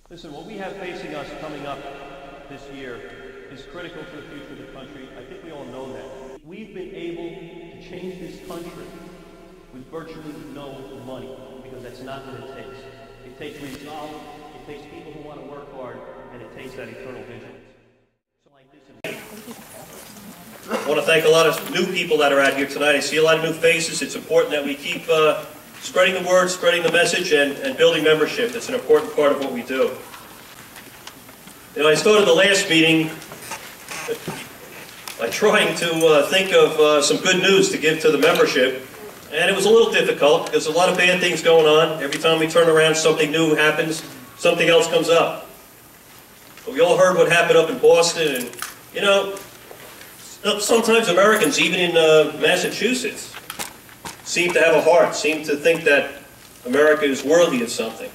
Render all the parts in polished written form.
Listen, what we have facing us coming up this year is critical to the future of the country. I think we all know that. We've been able to change this country with virtually no money, because that's not what it takes. It takes resolve, it takes people who want to work hard, and it takes that eternal vigilance. So like this. I want to thank a lot of new people that are out here tonight. I see a lot of new faces. It's important that we keep spreading the word, spreading the message, and building membership. It's an important part of what we do. You know, I started the last meeting by trying to think of some good news to give to the membership, and it was a little difficult because a lot of bad things going on. Every time we turn around, something new happens, something else comes up. But we all heard what happened up in Boston, and you know, sometimes Americans, even in Massachusetts, seem to have a heart, seem to think that America is worthy of something.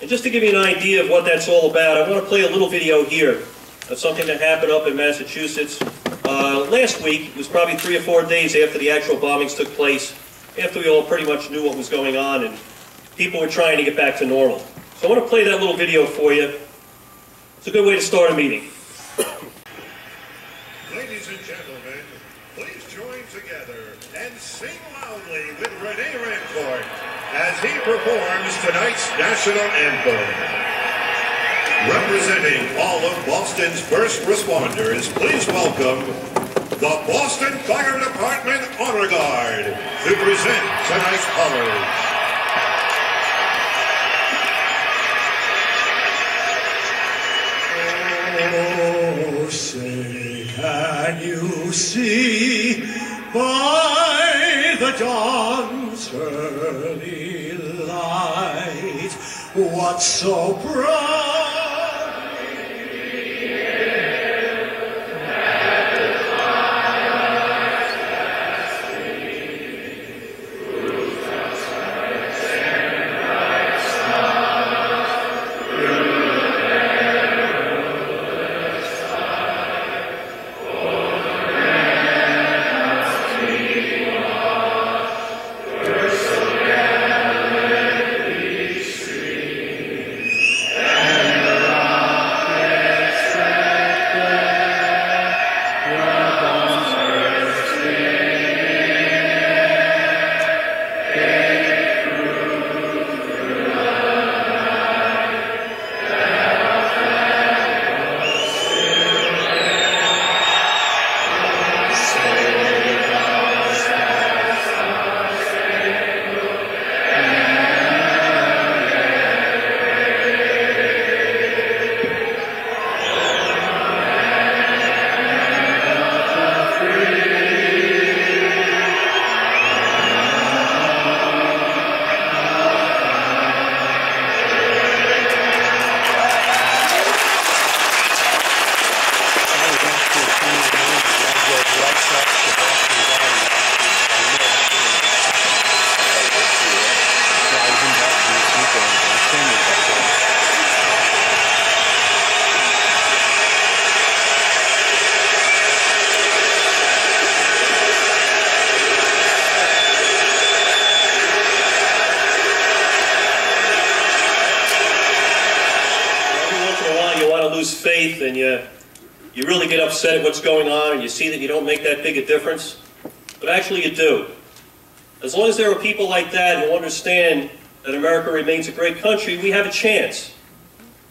And just to give you an idea of what that's all about, I want to play a little video here of something that happened up in Massachusetts. Last week, it was probably 3 or 4 days after the actual bombings took place, after we all pretty much knew what was going on and people were trying to get back to normal. So I want to play that little video for you. It's a good way to start a meeting. Ladies and gentlemen, please join together and sing loudly with Rene Rancourt as he performs tonight's national anthem. Representing all of Boston's first responders, please welcome the Boston Fire Department Honor Guard to present tonight's honors. Oh, say, can you see by the dawn's early light what so bright? Faith, and you really get upset at what's going on, and you see that you don't make that big a difference. But actually you do. As long as there are people like that who understand that America remains a great country, we have a chance.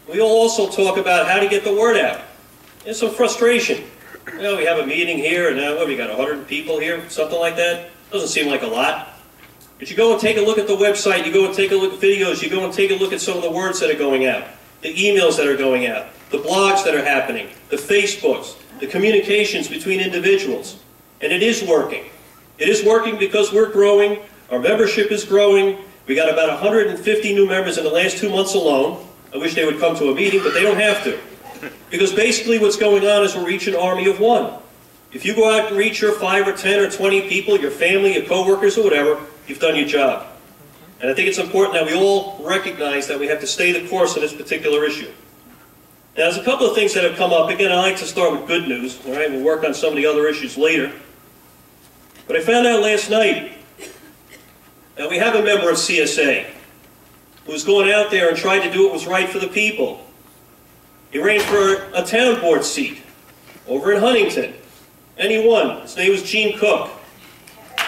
We'll also talk about how to get the word out. There's some frustration. You know, we have a meeting here, and now, what, we got 100 people here, something like that? Doesn't seem like a lot. But you go and take a look at the website, you go and take a look at videos, you go and take a look at some of the words that are going out, the emails that are going out, the blogs that are happening, the Facebooks, the communications between individuals. And it is working. It is working because we're growing, our membership is growing. We got about 150 new members in the last 2 months alone. I wish they would come to a meeting, but they don't have to. Because basically what's going on is we're reaching an army of one. If you go out and reach your 5 or 10 or 20 people, your family, your coworkers, or whatever, you've done your job. And I think it's important that we all recognize that we have to stay the course on this particular issue. Now, there's a couple of things that have come up. Again, I like to start with good news. All right, we'll work on some of the other issues later. But I found out last night that we have a member of CSA who's gone out there and tried to do what was right for the people. He ran for a town board seat over in Huntington, and he won. His name was Gene Cook.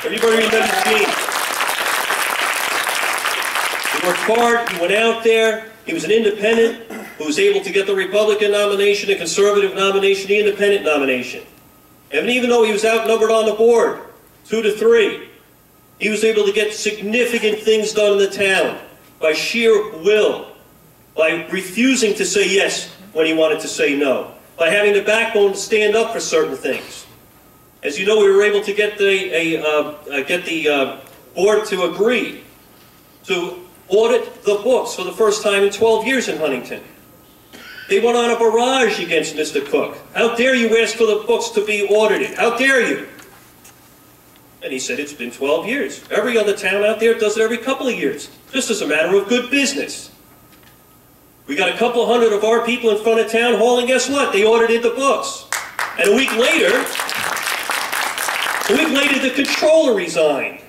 Everybody remembers Gene. He worked hard, he went out there, he was an independent who was able to get the Republican nomination, the conservative nomination, the independent nomination. And even though he was outnumbered on the board, 2-3, he was able to get significant things done in the town by sheer will, by refusing to say yes when he wanted to say no, by having the backbone to stand up for certain things. As you know, we were able to get the board to agree to audit the books for the first time in 12 years in Huntington. They went on a barrage against Mr. Cook. How dare you ask for the books to be audited? How dare you? And he said, it's been 12 years. Every other town out there does it every couple of years, just as a matter of good business. We got a couple hundred of our people in front of town hall, and guess what? They audited the books. And a week later, the controller resigned.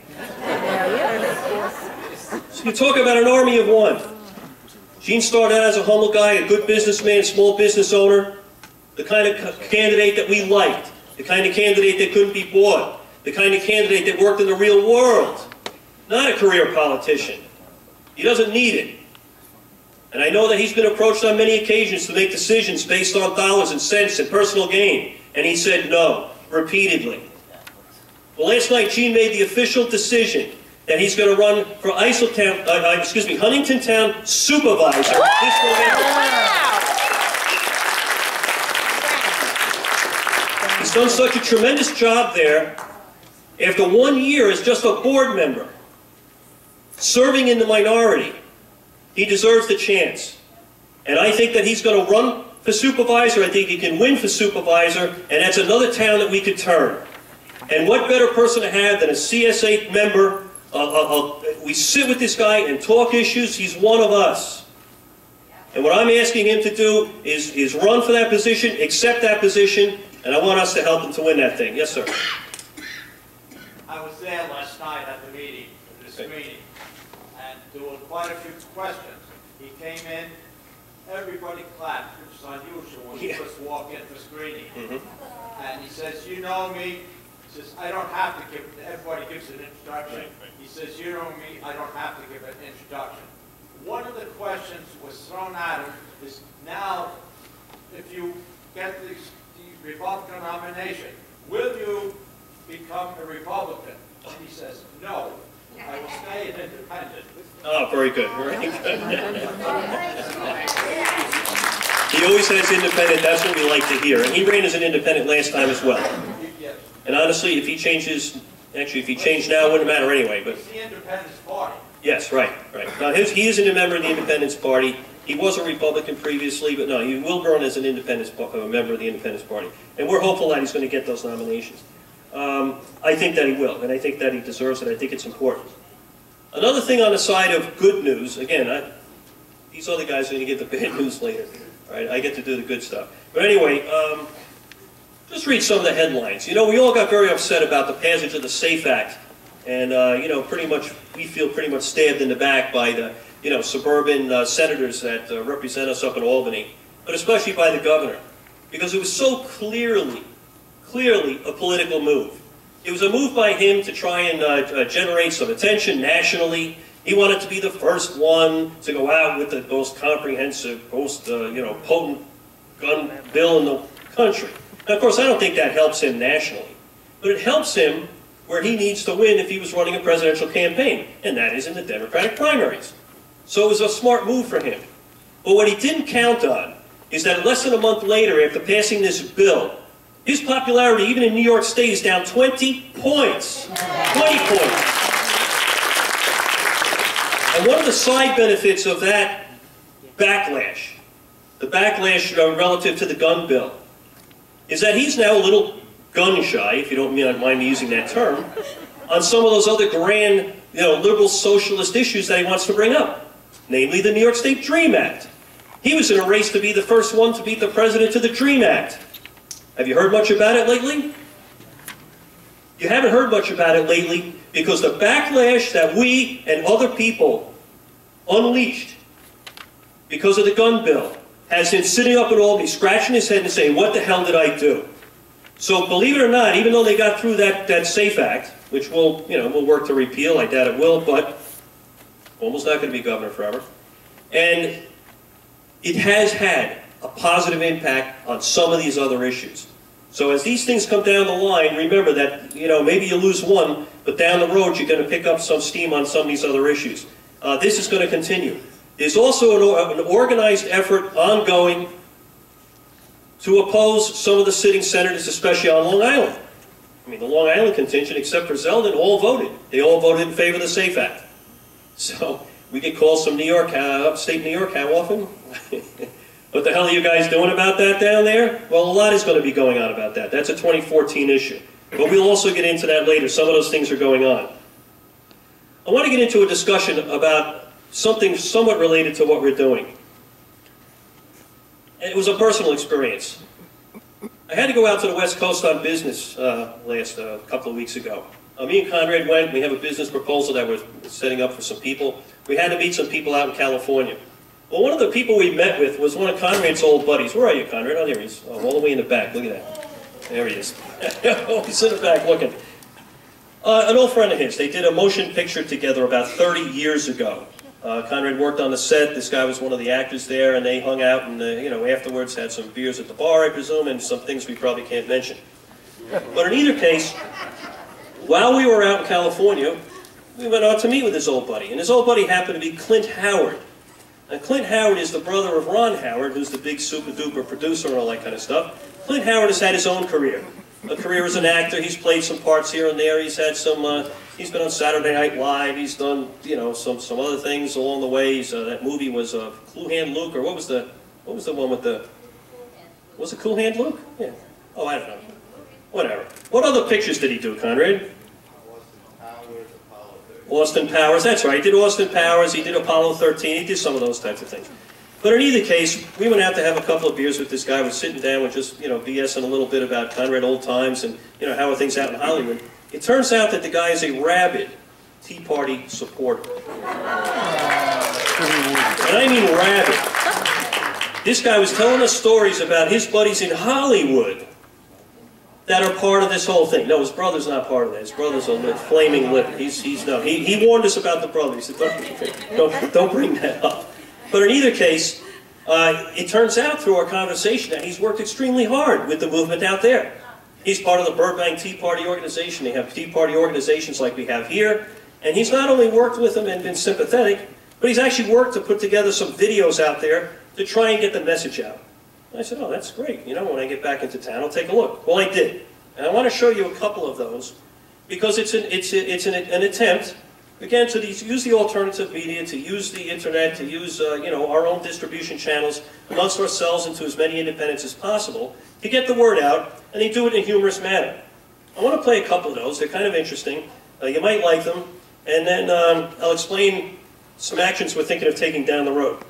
So you talk about an army of one. Gene started out as a humble guy, a good businessman, small business owner, the kind of candidate that we liked, the kind of candidate that couldn't be bought, the kind of candidate that worked in the real world, not a career politician. He doesn't need it. And I know that he's been approached on many occasions to make decisions based on dollars and cents and personal gain, and he said no, repeatedly. Well, last night, Gene made the official decision that he's going to run for Huntington Town Supervisor this November. He's done such a tremendous job there. After 1 year as just a board member, serving in the minority, he deserves the chance. And I think that he's going to run for supervisor. I think he can win for supervisor, and that's another town that we could turn. And what better person to have than a CSA member? We sit with this guy and talk issues. He's one of us. And what I'm asking him to do is run for that position, accept that position, and I want us to help him to win that thing. Yes, sir. I was there last night at the meeting, the screening, and there were quite a few questions. He came in, everybody clapped, which is unusual when you first walk in for screening. And he says, you know me. He says, I don't have to give, everybody gives an introduction. He says, you know me, I don't have to give an introduction. One of the questions was thrown at him is, now, if you get the Republican nomination, will you become a Republican? And he says, no, I will stay an independent. Oh, very good. Very good. He always says independent. That's what we like to hear. And he ran as an independent last time as well. Yes. And honestly, if he changes, actually, if he changed now, it wouldn't matter anyway. But it's the Independence Party. Yes, right, right. Now, he isn't a member of the Independence Party. He was a Republican previously, but no, he will run as an Independence member of the Independence Party. And we're hopeful that he's going to get those nominations. I think that he will, and I think that he deserves it. I think it's important. Another thing on the side of good news, again, these other guys are going to get the bad news later. Right? I get to do the good stuff. But anyway, just read some of the headlines. You know, we all got very upset about the passage of the SAFE Act. And, you know, pretty much, we feel pretty much stabbed in the back by the, you know, suburban senators that represent us up in Albany, but especially by the governor, because it was so clearly a political move. It was a move by him to try and generate some attention nationally. He wanted to be the first one to go out with the most comprehensive, most, you know, potent gun bill in the country. Now, of course, I don't think that helps him nationally, but it helps him where he needs to win if he was running a presidential campaign, and that is in the Democratic primaries. So it was a smart move for him. But what he didn't count on is that less than a month later, after passing this bill, his popularity, even in New York State, is down 20 points. 20 points. And one of the side benefits of that backlash, the backlash relative to the gun bill, is that he's now a little gun shy, if you don't mind me using that term, on some of those other grand, you know, liberal socialist issues that he wants to bring up, namely the New York State DREAM Act. He was in a race to be the first one to beat the president to the DREAM Act. Have you heard much about it lately? You haven't heard much about it lately because the backlash that we and other people unleashed because of the gun bill has him sitting up at Albany, scratching his head and saying, what the hell did I do? So believe it or not, even though they got through that SAFE Act, which we'll work to repeal, I doubt it will, but Cuomo's not going to be governor forever, and it has had a positive impact on some of these other issues. So as these things come down the line, remember that, maybe you lose one, but down the road you're going to pick up some steam on some of these other issues. This is going to continue. There's also an organized effort ongoing to oppose some of the sitting senators, especially on Long Island. I mean, the Long Island contingent, except for Zeldin, all voted. They all voted in favor of the SAFE Act. So we get calls from New York, upstate New York, how often? What the hell are you guys doing about that down there? Well, a lot is going to be going on about that. That's a 2014 issue. But we'll also get into that later. Some of those things are going on. I want to get into a discussion about something somewhat related to what we're doing. And it was a personal experience. I had to go out to the West Coast on business last couple of weeks ago. Me and Conrad went. We have a business proposal that we're setting up for some people. We had to meet some people out in California. Well, one of the people we met with was one of Conrad's old buddies. Where are you, Conrad? Oh, there he is. Oh, all the way in the back. Look at that. There he is. Oh, he's in the back looking. An old friend of his. They did a motion picture together about 30 years ago. Conrad worked on the set. This guy was one of the actors there, and they hung out and, afterwards had some beers at the bar, I presume, and some things we probably can't mention. But in either case, while we were out in California, we went out to meet with his old buddy. And his old buddy happened to be Clint Howard. And Clint Howard is the brother of Ron Howard, who's the big super-duper producer and all that kind of stuff. Clint Howard has had his own career. A career as an actor. He's played some parts here and there. He's had some, he's been on Saturday Night Live. He's done, some other things along the way. That movie was Cool Hand Luke, or what was the one with the, was it Cool Hand Luke? Yeah. Oh, I don't know. Whatever. What other pictures did he do, Conrad? Austin Powers, that's right. He did Austin Powers, he did Apollo 13, he did some of those types of things. But in either case, we went out to have a couple of beers with this guy. We're sitting down with just, BSing a little bit about Conrad old times and, how are things out in Hollywood. It turns out that the guy is a rabid Tea Party supporter. And I mean rabid. This guy was telling us stories about his buddies in Hollywood that are part of this whole thing. No, his brother's not part of that. His brother's a flaming lip. He warned us about the brother. He said, don't bring that up. But in either case, it turns out through our conversation that he's worked extremely hard with the movement out there. He's part of the Burbank Tea Party organization. They have Tea Party organizations like we have here. And he's not only worked with them and been sympathetic, but he's actually worked to put together some videos out there to try and get the message out. I said, oh, that's great. When I get back into town, I'll take a look. Well, I did. And I want to show you a couple of those because it's an attempt, again, to use the alternative media, to use the internet, to use our own distribution channels amongst ourselves and to as many independents as possible to get the word out, and they do it in a humorous manner. I want to play a couple of those. They're kind of interesting. You might like them. And then I'll explain some actions we're thinking of taking down the road.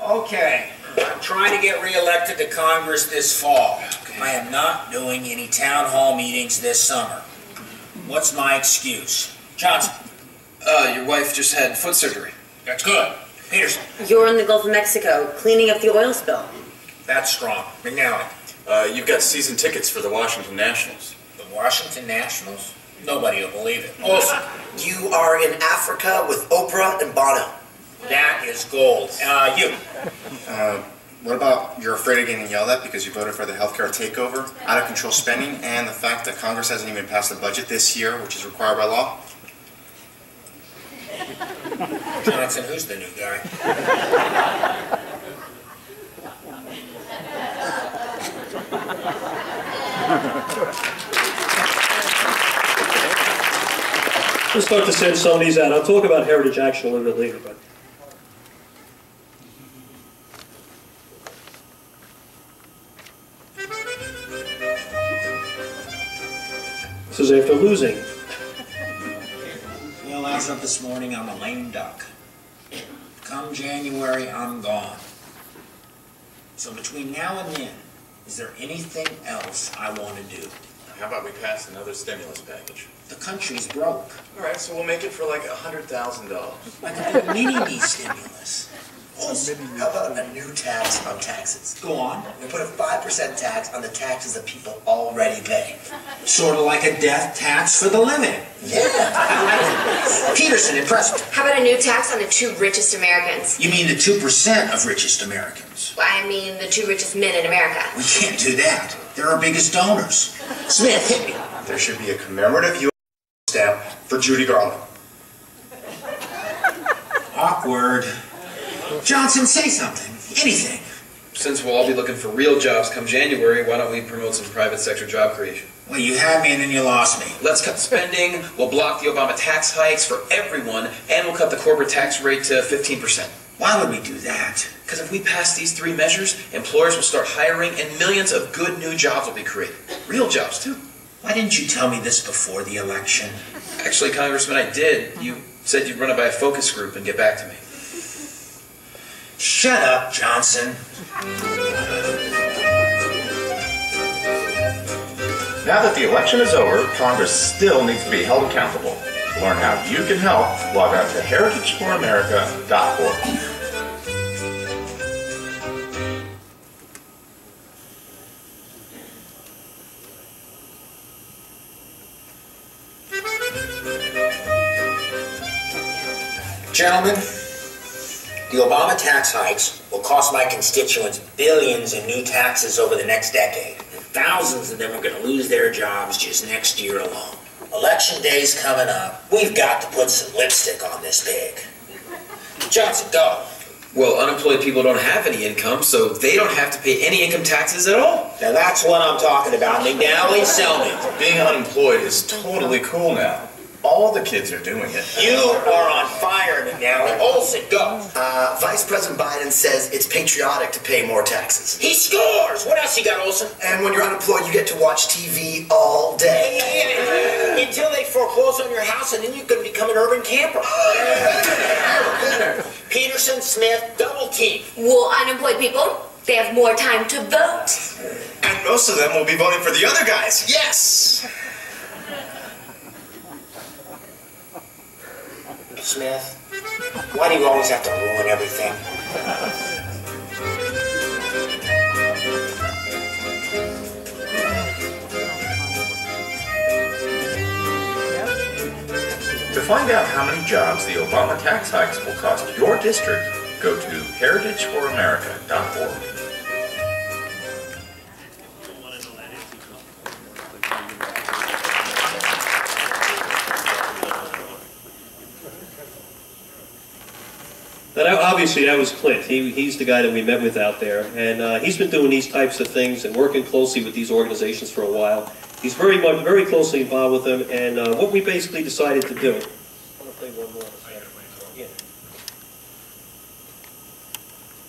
Okay, I'm trying to get re-elected to Congress this fall. I am not doing any town hall meetings this summer. What's my excuse? Johnson. Your wife just had foot surgery. That's good. Peterson. You're in the Gulf of Mexico, cleaning up the oil spill. That's strong. McNally. You've got season tickets for the Washington Nationals. The Washington Nationals? Nobody will believe it. Olson. You are in Africa with Oprah and Bono. That is gold. You. What about you're afraid of getting yelled at because you voted for the healthcare takeover, out of control spending, and the fact that Congress hasn't even passed the budget this year, which is required by law? Johnson, who's the new guy? We'll start to send some of these out. I'll talk about Heritage Action a little bit later, but this is after losing. Well, as of this morning, I'm a lame duck. Come January, I'm gone. So between now and then, is there anything else I want to do? How about we pass another stimulus package? The country's broke. All right, so we'll make it for like $100,000. Like a mini-me stimulus. Also, how about a new tax on taxes? Go on. We put a 5% tax on the taxes that people already pay. Sort of like a death tax for the living. Yeah. Peterson, impress me. How about a new tax on the 2 richest Americans? You mean the 2% of richest Americans? I mean the 2 richest men in America. We can't do that. They're our biggest donors. Smith, hit me. There should be a commemorative U.S. stamp for Judy Garland. Awkward. Johnson, say something. Anything. Since we'll all be looking for real jobs come January, why don't we promote some private sector job creation? Well, you had me and then you lost me. Let's cut spending, we'll block the Obama tax hikes for everyone, and we'll cut the corporate tax rate to 15%. Why would we do that? Because if we pass these 3 measures, employers will start hiring and millions of good new jobs will be created. Real jobs, too. Why didn't you tell me this before the election? Actually, Congressman, I did. You said you'd run it by a focus group and get back to me. Shut up, Johnson. Now that the election is over, Congress still needs to be held accountable. To learn how you can help, log on to heritageforamerica.org. Gentlemen, the Obama tax hikes will cost my constituents billions in new taxes over the next decade. And thousands of them are going to lose their jobs just next year alone. Election day's coming up. We've got to put some lipstick on this pig. Johnson, go. Well, unemployed people don't have any income, so they don't have to pay any income taxes at all. Now that's what I'm talking about. McNally, sell me. Being unemployed is totally cool now. All the kids are doing it. You are on fire, McNally. Olson, go. Vice President Biden says it's patriotic to pay more taxes. He scores! What else you got, Olson? And when you're unemployed, you get to watch TV all day. Yeah. Until they foreclose on your house, and then you can become an urban camper. Peterson, Smith, double team. Well, unemployed people, they have more time to vote. And most of them will be voting for the other guys. Yes! Smith, why do you always have to ruin everything? To find out how many jobs the Obama tax hikes will cost your district, go to heritageforamerica.org. Now, obviously, that was Clint. He's the guy that we met with out there, and he's been doing these types of things and working closely with these organizations for a while. He's very closely involved with them, and what we basically decided to do. I want to play one more. Yeah.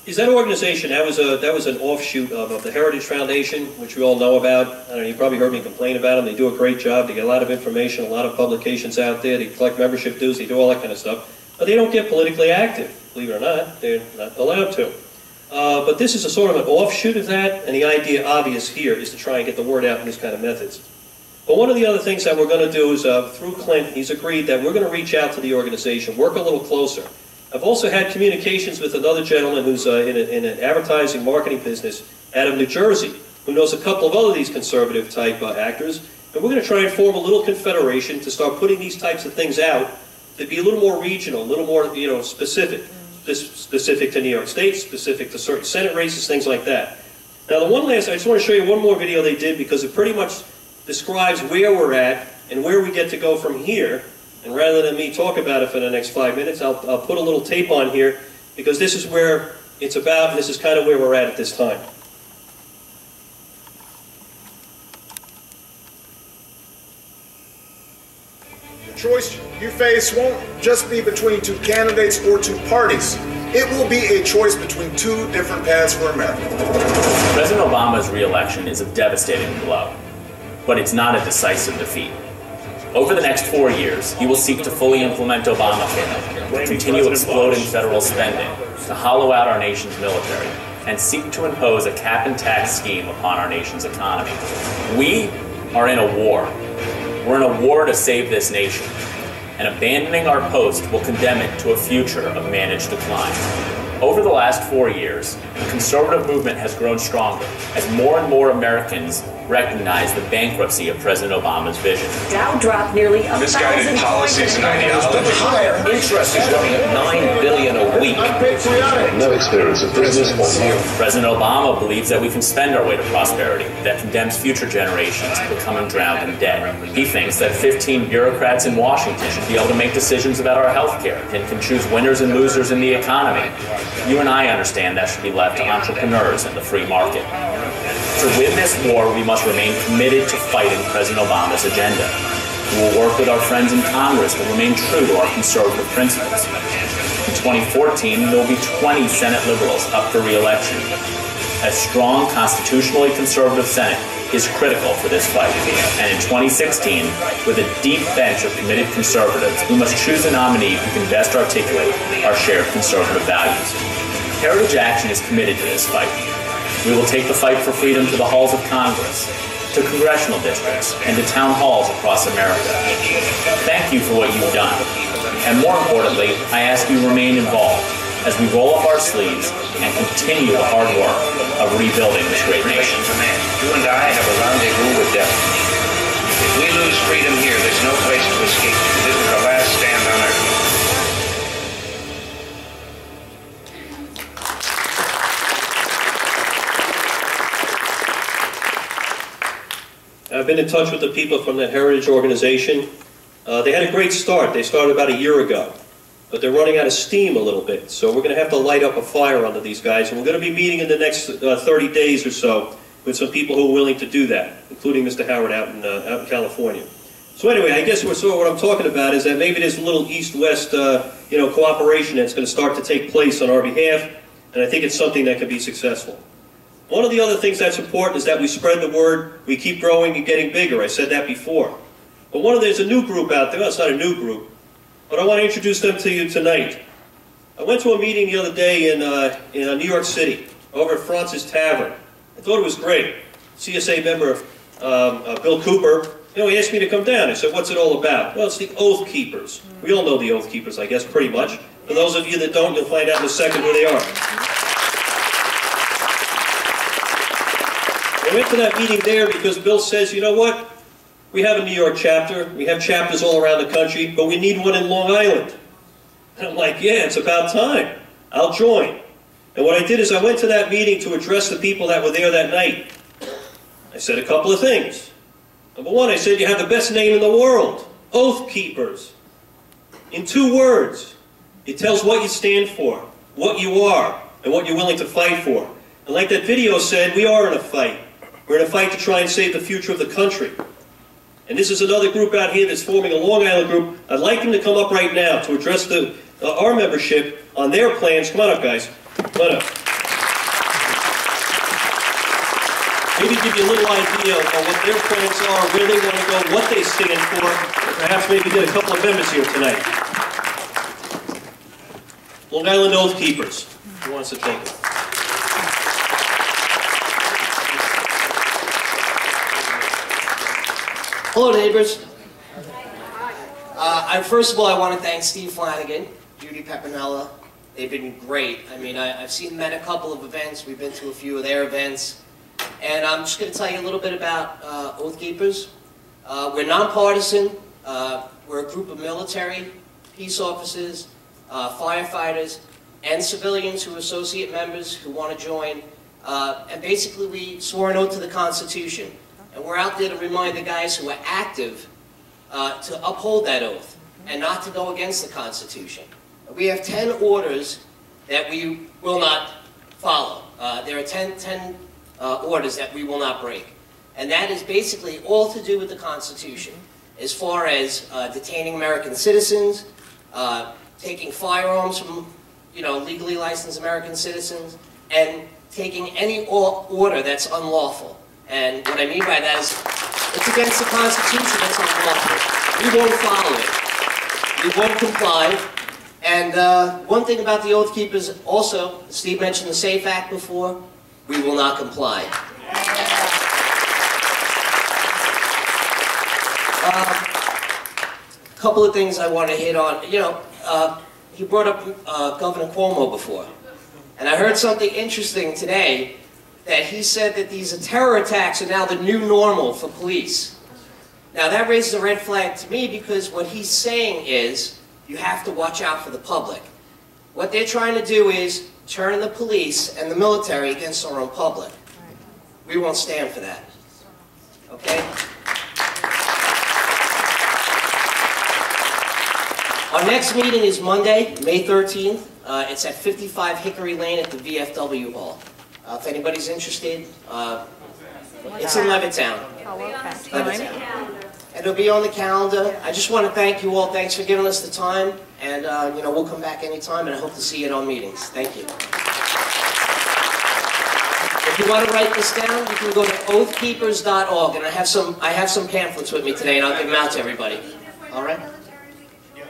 Is that organization? That was an offshoot of the Heritage Foundation, which we all know about. I don't know, you probably heard me complain about them. They do a great job. They get a lot of information, a lot of publications out there. They collect membership dues. They do all that kind of stuff. But they don't get politically active, believe it or not. They're not allowed to. But this is a sort of an offshoot of that, and the idea, obvious here, is to try and get the word out in these kind of methods. But one of the other things that we're going to do is, through Clint, he's agreed that we're going to reach out to the organization, work a little closer. I've also had communications with another gentleman who's in an advertising marketing business out of New Jersey, who knows a couple of other these conservative type actors, and we're going to try and form a little confederation to start putting these types of things out to be a little more regional, a little more, specific to New York State, specific to certain Senate races, things like that. Now, I just want to show you one more video they did because it pretty much describes where we're at and where we get to go from here. And rather than me talk about it for the next 5 minutes, I'll put a little tape on here because this is where it's about, and this is kind of where we're at this time. The choice you face won't just be between 2 candidates or 2 parties. It will be a choice between 2 different paths for America. President Obama's re-election is a devastating blow, but it's not a decisive defeat. Over the next 4 years, he will seek to fully implement Obamacare, continue exploding federal spending, to hollow out our nation's military, and seek to impose a cap and tax scheme upon our nation's economy. We are in a war. We're in a war to save this nation, and abandoning our post will condemn it to a future of managed decline. Over the last 4 years, the conservative movement has grown stronger as more and more Americans recognize the bankruptcy of President Obama's vision. Dow dropped nearly 1,000 Misguided policies and ideology. Interest is running at $9 billion a week. No experience of business or money. President Obama believes that we can spend our way to prosperity that condemns future generations to becoming drowned in debt. He thinks that 15 bureaucrats in Washington should be able to make decisions about our health care and can choose winners and losers in the economy. You and I understand that should be left to entrepreneurs and the free market. To win this war, we must remain committed to fighting President Obama's agenda. We will work with our friends in Congress to remain true to our conservative principles. In 2014, there will be 20 Senate liberals up for re-election. A strong, constitutionally conservative Senate is critical for this fight. And in 2016, with a deep bench of committed conservatives, we must choose a nominee who can best articulate our shared conservative values. Heritage Action is committed to this fight. We will take the fight for freedom to the halls of Congress, to congressional districts, and to town halls across America. Thank you for what you've done. And more importantly, I ask you to remain involved as we roll up our sleeves and continue the hard work of rebuilding this great nation. You and I have a rendezvous with death. If we lose freedom here, there's no place to escape. This is the last stand on earth. I've been in touch with the people from the Heritage Organization. They had a great start. They started about a year ago, but they're running out of steam a little bit. So we're going to have to light up a fire under these guys, and we're going to be meeting in the next 30 days or so with some people who are willing to do that, including Mr. Howard out in California. So anyway, I guess what I'm talking about is that maybe there's a little east-west cooperation that's going to start to take place on our behalf, and I think it's something that could be successful. One of the other things that's important is that we spread the word, we keep growing and getting bigger. I said that before. But there's a new group out there. Well, it's not a new group, but I want to introduce them to you tonight. I went to a meeting the other day in New York City, over at Francis Tavern. I thought it was great. CSA member Bill Cooper, he asked me to come down. I said, what's it all about? Well, it's the OathKeepers. We all know the OathKeepers, I guess, pretty much. For those of you that don't, you'll find out in a second who they are. I went to that meeting there because Bill says, you know what? We have a New York chapter. We have chapters all around the country, but we need one in Long Island. And I'm like, yeah, it's about time. I'll join. And what I did is I went to that meeting to address the people that were there that night. I said a couple of things. Number one, I said, you have the best name in the world, OathKeepers. In 2 words, it tells what you stand for, what you are, and what you're willing to fight for. And like that video said, we are in a fight. We're in a fight to try and save the future of the country. And this is another group out here that's forming a Long Island group. I'd like them to come up right now to address our membership on their plans. Come on up, guys. Come on up. Maybe give you a little idea of what their plans are, where they want to go, what they stand for. Perhaps maybe get a couple of members here tonight. Long Island OathKeepers. Who wants to take it? Hello, neighbors. First of all, I want to thank Steve Flanagan, Judy Pepinella. They've been great. I mean, I've seen them at a couple of events. We've been to a few of their events. And I'm just going to tell you a little bit about OathKeepers. We're nonpartisan. We're a group of military, peace officers, firefighters, and civilians who are associate members who want to join. And basically, we swore an oath to the Constitution. And we're out there to remind the guys who are active to uphold that oath and not to go against the Constitution. We have 10 orders that we will not follow. There are 10 orders that we will not break. And that is basically all to do with the Constitution, as far as detaining American citizens, taking firearms from legally licensed American citizens, and taking any order that's unlawful. And what I mean by that is, it's against the Constitution, that's unlawful. We won't follow it. We won't comply. And one thing about the OathKeepers also, Steve mentioned the SAFE Act before, we will not comply. A couple of things I want to hit on. You know, he brought up Governor Cuomo before. And I heard something interesting today, that he said that these terror attacks are now the new normal for police. Now that raises a red flag to me, because what he's saying is you have to watch out for the public. What they're trying to do is turn the police and the military against our own public. We won't stand for that. Okay? Our next meeting is Monday, May 13th. It's at 55 Hickory Lane at the VFW Hall. If anybody's interested, it's in Levittown. Levittown. And it'll be on the calendar. I just want to thank you all. Thanks for giving us the time. And, you know, we'll come back anytime, and I hope to see you at our meetings. Thank you. If you want to write this down, you can go to oathkeepers.org, and I have some pamphlets with me today, and I'll give them out to everybody. All right?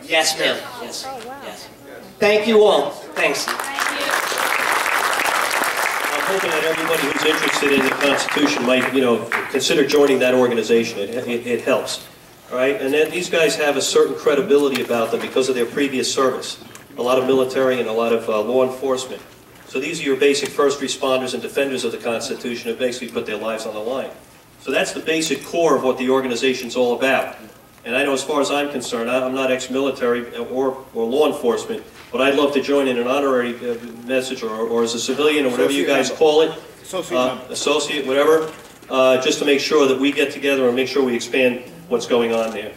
Yes, ma'am. Yes. Yes. Thank you all. Thanks. I'm hoping that everybody who's interested in the Constitution might, you know, consider joining that organization. It helps. All right? And then these guys have a certain credibility about them because of their previous service. A lot of military and a lot of law enforcement. So these are your basic first responders and defenders of the Constitution who basically put their lives on the line. So that's the basic core of what the organization's all about. And I know as far as I'm concerned, I'm not ex-military or law enforcement, but I'd love to join in an honorary message or as a civilian or whatever you guys call it, associate, whatever, just to make sure that we get together and make sure we expand what's going on there.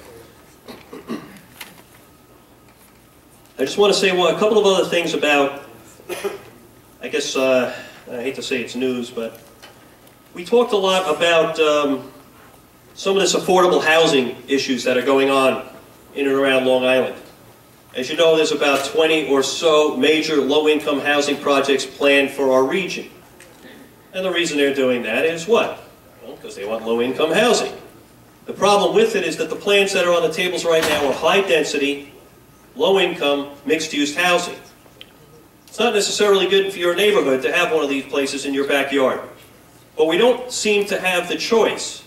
I just want to say a couple of other things about, I guess, I hate to say it's news, but we talked a lot about some of this affordable housing issues that are going on in and around Long Island. As you know, there's about 20 or so major low-income housing projects planned for our region. And the reason they're doing that is what? Well, because they want low-income housing. The problem with it is that the plans that are on the tables right now are high-density, low-income, mixed-use housing. It's not necessarily good for your neighborhood to have one of these places in your backyard. But we don't seem to have the choice.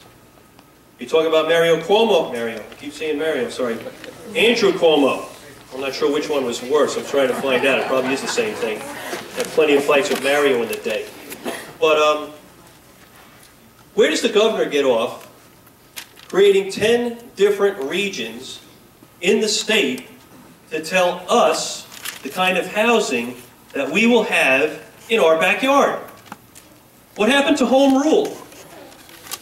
You talk about Mario Cuomo, I keep saying Mario, sorry. Andrew Cuomo. I'm not sure which one was worse. I'm trying to find out. It probably is the same thing. Had plenty of fights with Mario in the day. But where does the governor get off creating 10 different regions in the state to tell us the kind of housing that we will have in our backyard? What happened to home rule?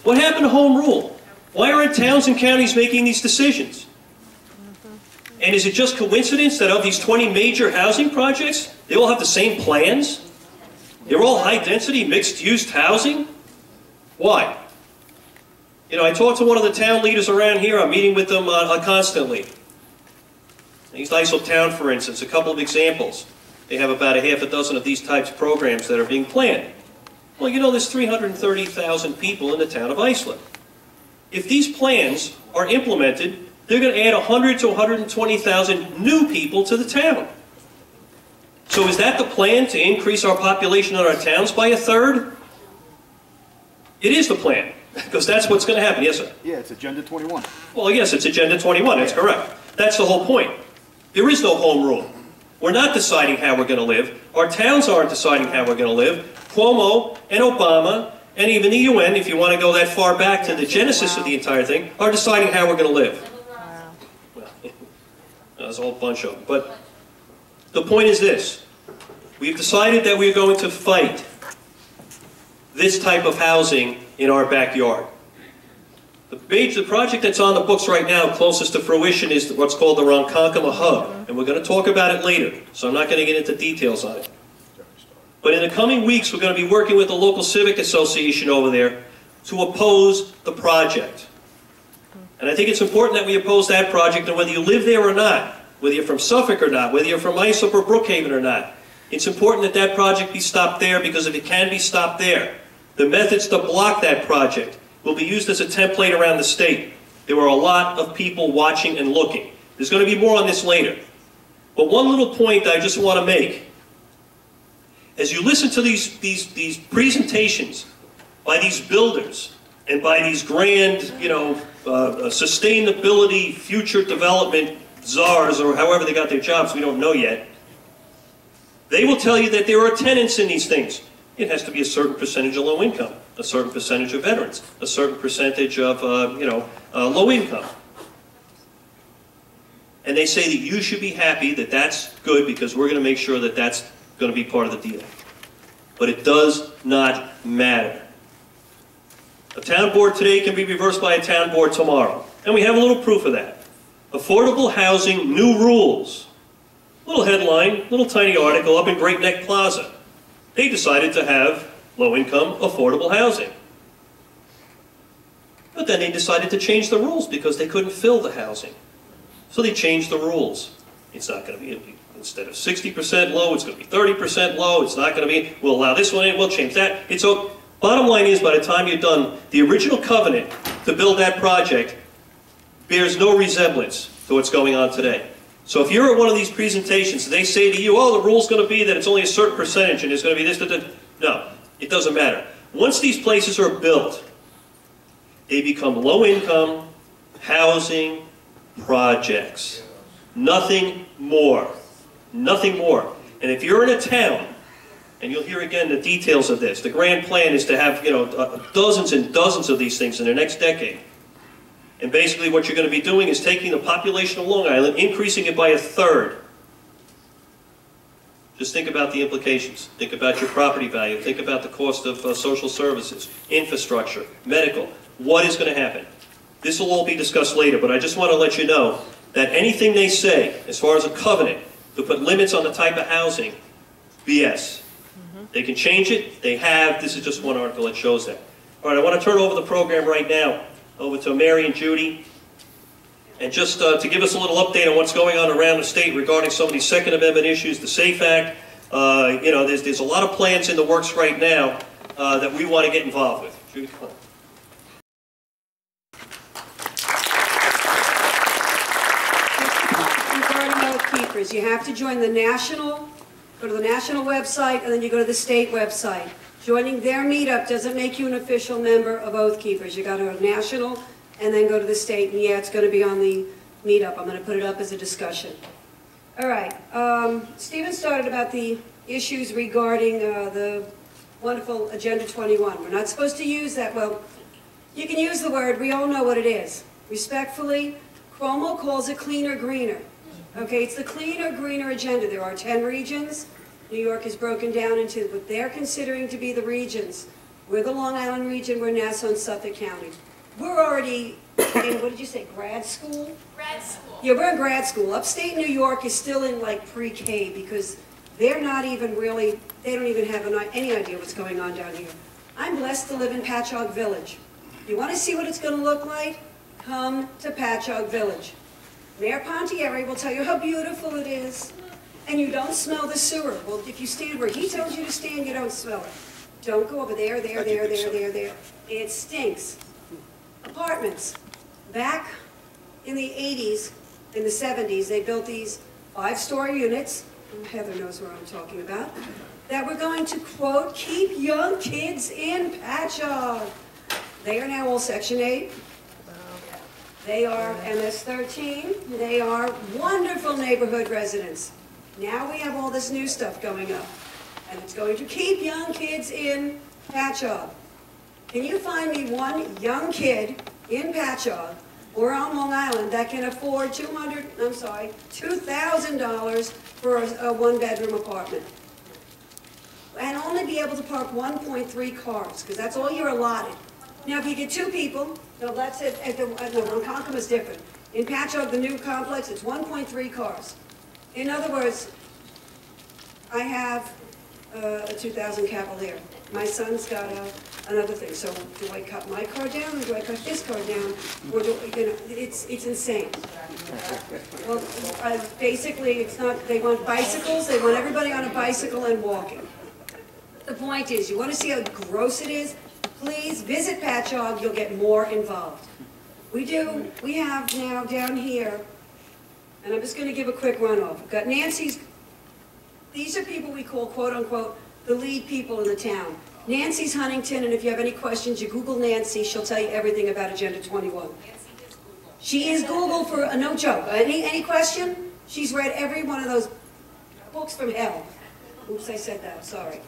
What happened to home rule? Why aren't towns and counties making these decisions? And is it just coincidence that of these 20 major housing projects, they all have the same plans? They're all high-density, mixed-use housing? Why? You know, I talked to one of the town leaders around here. I'm meeting with them constantly. East Islip Town, for instance, a couple of examples. They have about a half a dozen of these types of programs that are being planned. Well, you know, there's 330,000 people in the town of Islip. If these plans are implemented, they're going to add 100 to 120,000 new people to the town. So is that the plan, to increase our population in our towns by a third? It is the plan, because that's what's going to happen. Yes, sir? Yeah, it's Agenda 21. Well, yes, it's Agenda 21. That's correct. That's the whole point. There is no home rule. We're not deciding how we're going to live. Our towns aren't deciding how we're going to live. Cuomo and Obama and even the UN, if you want to go that far back to the genesis of the entire thing, are deciding how we're going to live. Well, there's a whole bunch of them. But the point is this. We've decided that we're going to fight this type of housing in our backyard. The project that's on the books right now, closest to fruition, is what's called the Ronkonkoma Hub. And we're going to talk about it later, so I'm not going to get into details on it. But in the coming weeks, we're going to be working with the local civic association over there to oppose the project. And I think it's important that we oppose that project, and whether you live there or not, whether you're from Suffolk or not, whether you're from Islip or Brookhaven or not, it's important that that project be stopped there, because if it can be stopped there, the methods to block that project will be used as a template around the state. There are a lot of people watching and looking. There's going to be more on this later. But one little point I just want to make. As you listen to these presentations by these builders and by these grand, sustainability, future development czars, or however they got their jobs, we don't know yet, they will tell you that there are tenets in these things. It has to be a certain percentage of low income, a certain percentage of veterans, a certain percentage of, low income. And they say that you should be happy that that's good because we're going to make sure that that's going to be part of the deal. But it does not matter. A town board today can be reversed by a town board tomorrow. And we have a little proof of that. Affordable housing, new rules. Little headline, little tiny article up in Great Neck Plaza. They decided to have low-income, affordable housing. But then they decided to change the rules because they couldn't fill the housing. So they changed the rules. It's not going to be, instead of 60% low, it's going to be 30% low. It's not going to be, we'll allow this one in, we'll change that. It's so. Bottom line is, by the time you're done, the original covenant to build that project bears no resemblance to what's going on today. So if you're at one of these presentations and they say to you, oh, the rule's going to be that it's only a certain percentage and it's going to be this, that, no, it doesn't matter. Once these places are built, they become low-income housing projects. Nothing more. Nothing more. And if you're in a town, and you'll hear again the details of this, the grand plan is to have, dozens and dozens of these things in the next decade. And basically what you're going to be doing is taking the population of Long Island, increasing it by 1/3. Just think about the implications. Think about your property value. Think about the cost of social services, infrastructure, medical. What is going to happen? This will all be discussed later, but I just want to let you know that anything they say, as far as a covenant, to put limits on the type of housing, BS. They can change it. They have. This is just one article that shows that. All right, I want to turn over the program right now over to Mary and Judy. And just to give us a little update on what's going on around the state regarding some of these Second Amendment issues, the SAFE Act. There's a lot of plans in the works right now that we want to get involved with. Judy, come on. Regarding OathKeepers, you have to join the national. Go to the national website, and then you go to the state website. Joining their meetup doesn't make you an official member of OathKeepers. You got to go to national, and then go to the state. And yeah, it's going to be on the meetup. I'm going to put it up as a discussion. All right. Stephen started about the issues regarding the wonderful Agenda 21. We're not supposed to use that. Well, you can use the word. We all know what it is. Respectfully, Cuomo calls it cleaner, greener. Okay, it's the cleaner, greener agenda. There are 10 regions. New York is broken down into what they're considering to be the regions. We're the Long Island region, we're Nassau and Suffolk County. We're already in, what did you say, grad school? Grad school. Yeah, we're in grad school. Upstate New York is still in like pre-K because they're not even really, they don't even have any idea what's going on down here. I'm blessed to live in Patchogue Village. You want to see what it's going to look like? Come to Patchogue Village. Mayor Pontieri will tell you how beautiful it is, and you don't smell the sewer. Well, if you stand where he tells you to stand, you don't smell it. Don't go over there. It stinks. Apartments. Back in the 80s, in the 70s, they built these 5-story units, Heather knows what I'm talking about, that were going to, quote, keep young kids in Patchogue. They are now all Section 8. They are MS-13. They are wonderful neighborhood residents. Now we have all this new stuff going up. And it's going to keep young kids in Patchogue. Can you find me one young kid in Patchogue or on Long Island that can afford $2,000 for a one-bedroom apartment? And only be able to park 1.3 cars, because that's all you're allotted. Now, if you get 2 people, no, that's it. Ronkonkoma is different. In Patchogue, the new complex, it's 1.3 cars. In other words, I have a 2000 Cavalier. My son's got another thing. So, do I cut my car down, or do I cut his car down, or do it's insane. Well, basically, it's not. They want bicycles. They want everybody on a bicycle and walking. The point is, you want to see how gross it is? Please visit Patchogue. You'll get more involved. We have now down here, and I'm just going to give a quick run-off. We've got Nancy's. These are people we call, quote-unquote, the lead people in the town. Nancy's Huntington, and if you have any questions, you Google Nancy, she'll tell you everything about Agenda 21. She is Google for a no joke. Any question? She's read every one of those books from hell. Oops, I said that, sorry.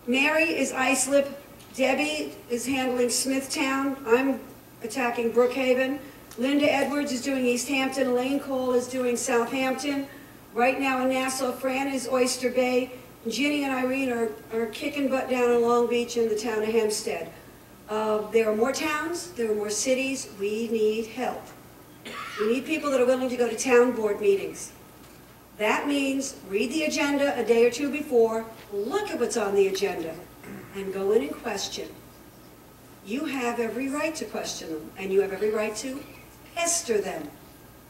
Mary is Islip. Debbie is handling Smithtown. I'm attacking Brookhaven. Linda Edwards is doing East Hampton. Elaine Cole is doing Southampton. Right now in Nassau, Fran is Oyster Bay. Ginny and Irene are kicking butt down in Long Beach in the town of Hempstead. There are more towns, there are more cities. We need help. We need people that are willing to go to town board meetings. That means read the agenda a day or two before, look at what's on the agenda, and go in and question. You have every right to question them, and you have every right to pester them,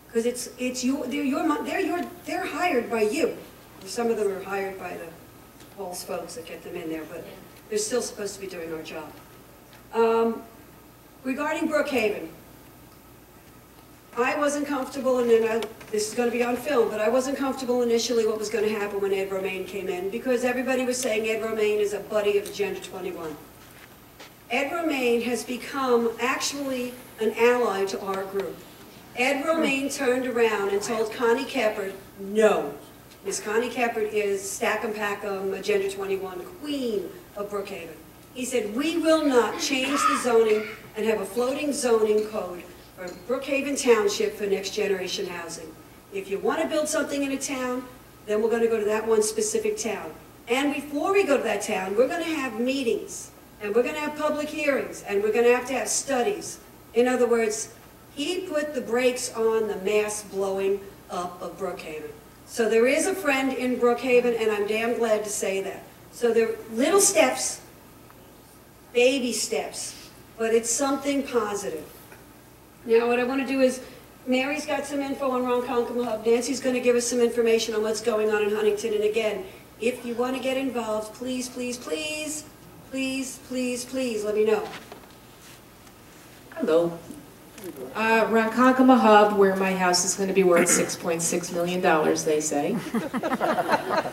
because they're hired by you. Some of them are hired by the false folks that get them in there, but they're still supposed to be doing our job. Regarding Brookhaven, I wasn't comfortable, and then this is going to be on film, but I wasn't comfortable initially what was going to happen when Ed Romaine came in, because everybody was saying Ed Romaine is a buddy of Agenda 21. Ed Romaine has become actually an ally to our group. Ed Romaine turned around and told Connie Keppert, no. Miss Connie Keppert is Stack 'em Pack 'em, Agenda 21, queen of Brookhaven. He said, we will not change the zoning and have a floating zoning code for Brookhaven Township for next generation housing. If you want to build something in a town, then we're going to go to that one specific town. And before we go to that town, we're going to have meetings, and we're going to have public hearings, and we're going to have studies. In other words, he put the brakes on the mass blowing up of Brookhaven. So there is a friend in Brookhaven, and I'm damn glad to say that. So there are little steps, baby steps, but it's something positive. Now what I want to do is, Mary's got some info on Ronkonkoma Hub. Nancy's going to give us some information on what's going on in Huntington. And again, if you want to get involved, please, please, please, please, please, please let me know. Hello. Ronkonkoma Hub, where my house is going to be worth $6.6 million, they say.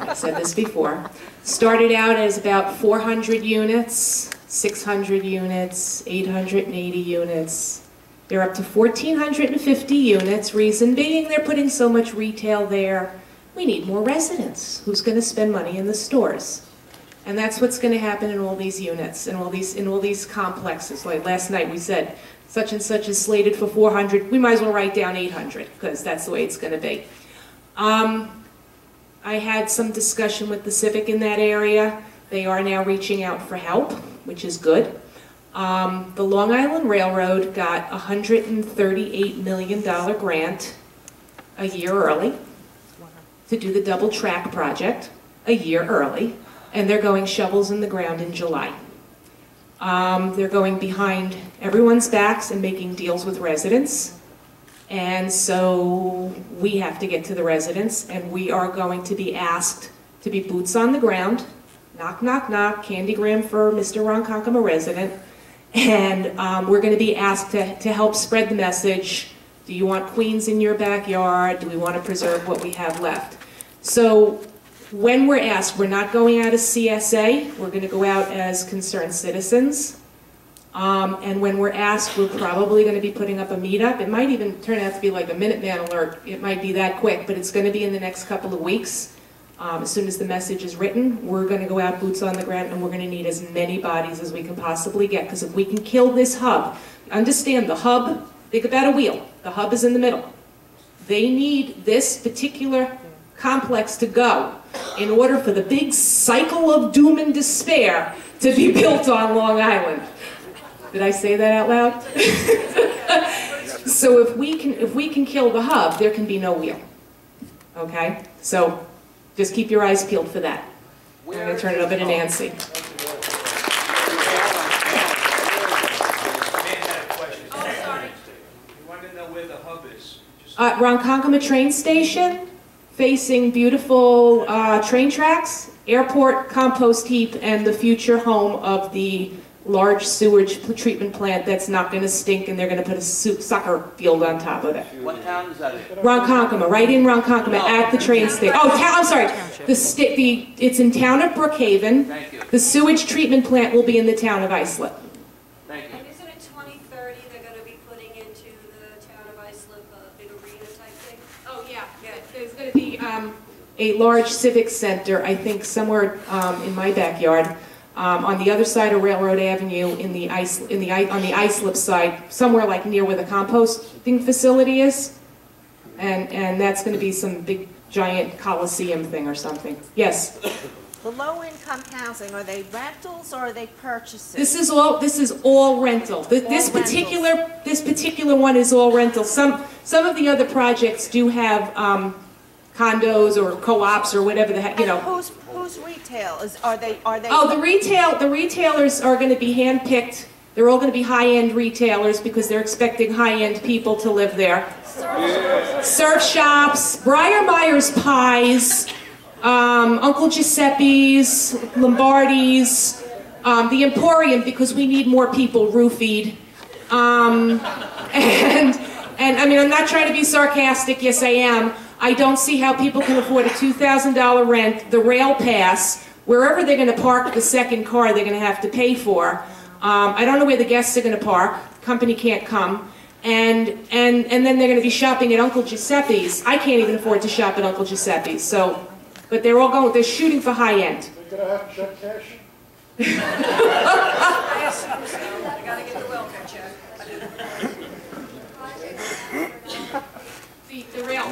I said this before. Started out as about 400 units, 600 units, 880 units. They're up to 1,450 units. Reason being, they're putting so much retail there. We need more residents. Who's going to spend money in the stores? And that's what's going to happen in all these units, in all these complexes. Like last night we said, such and such is slated for 400. We might as well write down 800, because that's the way it's going to be. I had some discussion with the Civic in that area. They are now reaching out for help, which is good. The Long Island Railroad got a $138 million grant a year early to do the double track project a year early, and they're going shovels in the ground in July. They're going behind everyone's backs and making deals with residents, and so we have to get to the residents, and we are going to be asked to be boots on the ground, knock, knock, knock, candygram for Mr. Ronkonkoma resident. And we're going to be asked to help spread the message. Do you want queens in your backyard? Do we want to preserve what we have left? So when we're asked, we're not going out as CSA. We're going to go out as concerned citizens. And when we're asked, we're probably going to be putting up a meetup. It might even turn out to be like a Minuteman alert. It might be that quick, but it's going to be in the next couple of weeks. As soon as the message is written, we're going to go out boots on the ground, and we're going to need as many bodies as we can possibly get, because if we can kill this hub, understand the hub, think about a wheel. The hub is in the middle. They need this particular complex to go in order for the big cycle of doom and despair to be built on Long Island. Did I say that out loud? So if we can kill the hub, there can be no wheel. Okay? So just keep your eyes peeled for that. I'm going to turn it over to Nancy. Ronkonkoma train station, facing beautiful train tracks, airport, compost heap, and the future home of the large sewage treatment plant that's not going to stink, and they're going to put a soccer field on top of it. What town is that in? Ronkonkoma, right in Ronkonkoma, at the train station. Oh, I'm sorry. It's in town of Brookhaven. Thank you. The sewage treatment plant will be in the town of Islip. Thank you. And isn't it 2030 they're going to be putting into the town of Islip a big arena type thing? Oh, yeah. There's going to be a large civic center, I think, somewhere in my backyard. On the other side of Railroad Avenue, on the Islip side, somewhere like near where the composting facility is, and that's going to be some big giant coliseum thing or something. Yes. The low-income housing, are they rentals or are they purchases? This is all rental. This particular one is all rental. Some of the other projects do have condos or co-ops or whatever the heck, you know. Who's retail? Are they? Oh, the retailers are going to be handpicked. They're all going to be high-end retailers because they're expecting high-end people to live there. Surf shops, Briar Myers Pies, Uncle Giuseppe's, Lombardi's, the Emporium because we need more people roofied. And I mean, I'm not trying to be sarcastic. Yes, I am. I don't see how people can afford a $2,000 rent, the rail pass, wherever they're going to park the second car they're going to have to pay for. I don't know where the guests are going to park. Company can't come. And then they're going to be shopping at Uncle Giuseppe's. I can't even afford to shop at Uncle Giuseppe's. So, but they're all going, they're shooting for high end. They're going to have to check cash. You got to get the welfare check. The rail,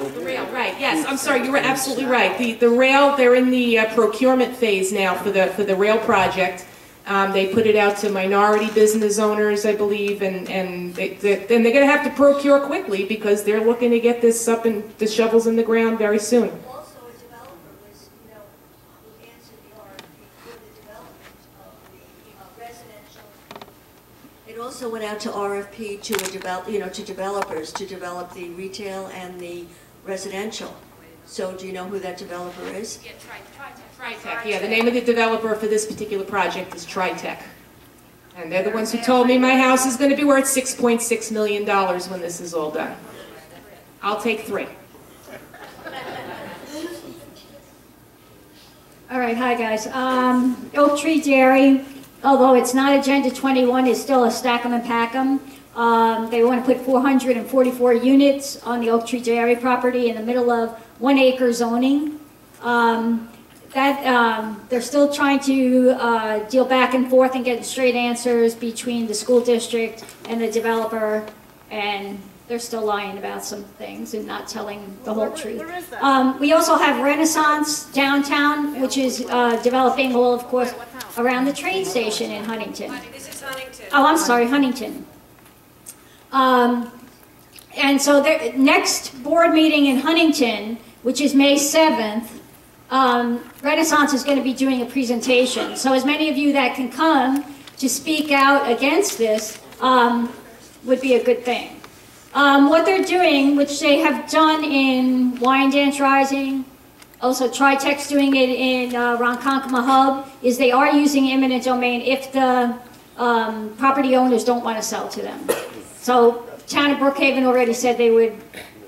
right, yes, I'm sorry, you were absolutely right. The rail, they're in the procurement phase now for the rail project. They put it out to minority business owners, I believe, and they're going to have to procure quickly because they're looking to get this up and the shovels in the ground very soon. Also, a developer was, who answered the RFP for the development of the residential. It also went out to RFP to developers to develop the retail and the residential. So do you know who that developer is? Yeah, Tritech. Yeah, the name of the developer for this particular project is Tritech. And they're the ones who told me my house is going to be worth $6.6 million when this is all done. I'll take 3. All right, hi guys. Oak Tree Dairy, although it's not Agenda 21, is still a stack 'em and pack 'em. They want to put 444 units on the Oak Tree Dairy property in the middle of 1 acre zoning. They're still trying to deal back and forth and get straight answers between the school district and the developer, and they're still lying about some things and not telling the whole truth. We also have Renaissance downtown, which is developing all, of course, around the train station in Huntington. This is Huntington. Oh, I'm sorry, Huntington. And so the next board meeting in Huntington, which is May 7th, Renaissance is going to be doing a presentation. So as many of you that can come to speak out against this would be a good thing. What they're doing, which they have done in Wyandanch Rising, also Tritech's doing it in Ronkonkoma Hub, is they are using eminent domain if the property owners don't want to sell to them. So Town of Brookhaven already said they would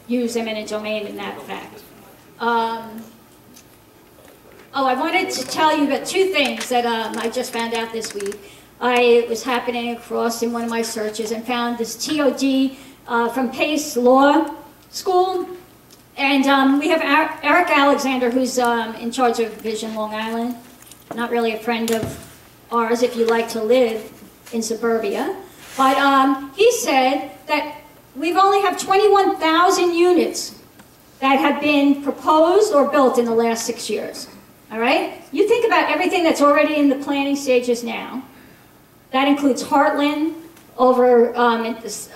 use eminent domain in that fact. I wanted to tell you about 2 things that I just found out this week. I was happening across in one of my searches and found this TOD from Pace Law School. And we have Eric Alexander, who's in charge of Vision Long Island. Not really a friend of ours if you like to live in suburbia. But he said that we've only have 21,000 units that have been proposed or built in the last 6 years. All right? You think about everything that's already in the planning stages now. That includes Heartland over at this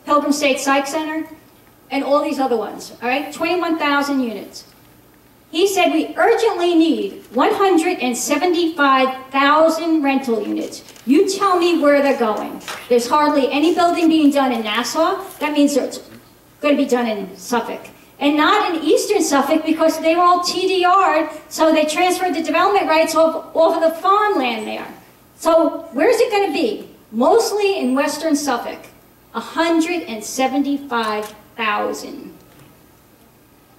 Pilgrim State Psych Center and all these other ones. All right? 21,000 units. He said we urgently need 175,000 rental units. You tell me where they're going. There's hardly any building being done in Nassau. That means it's going to be done in Suffolk. And not in eastern Suffolk because they were all TDR'd, so they transferred the development rights over the farmland there. So where's it going to be? Mostly in Western Suffolk, 175,000.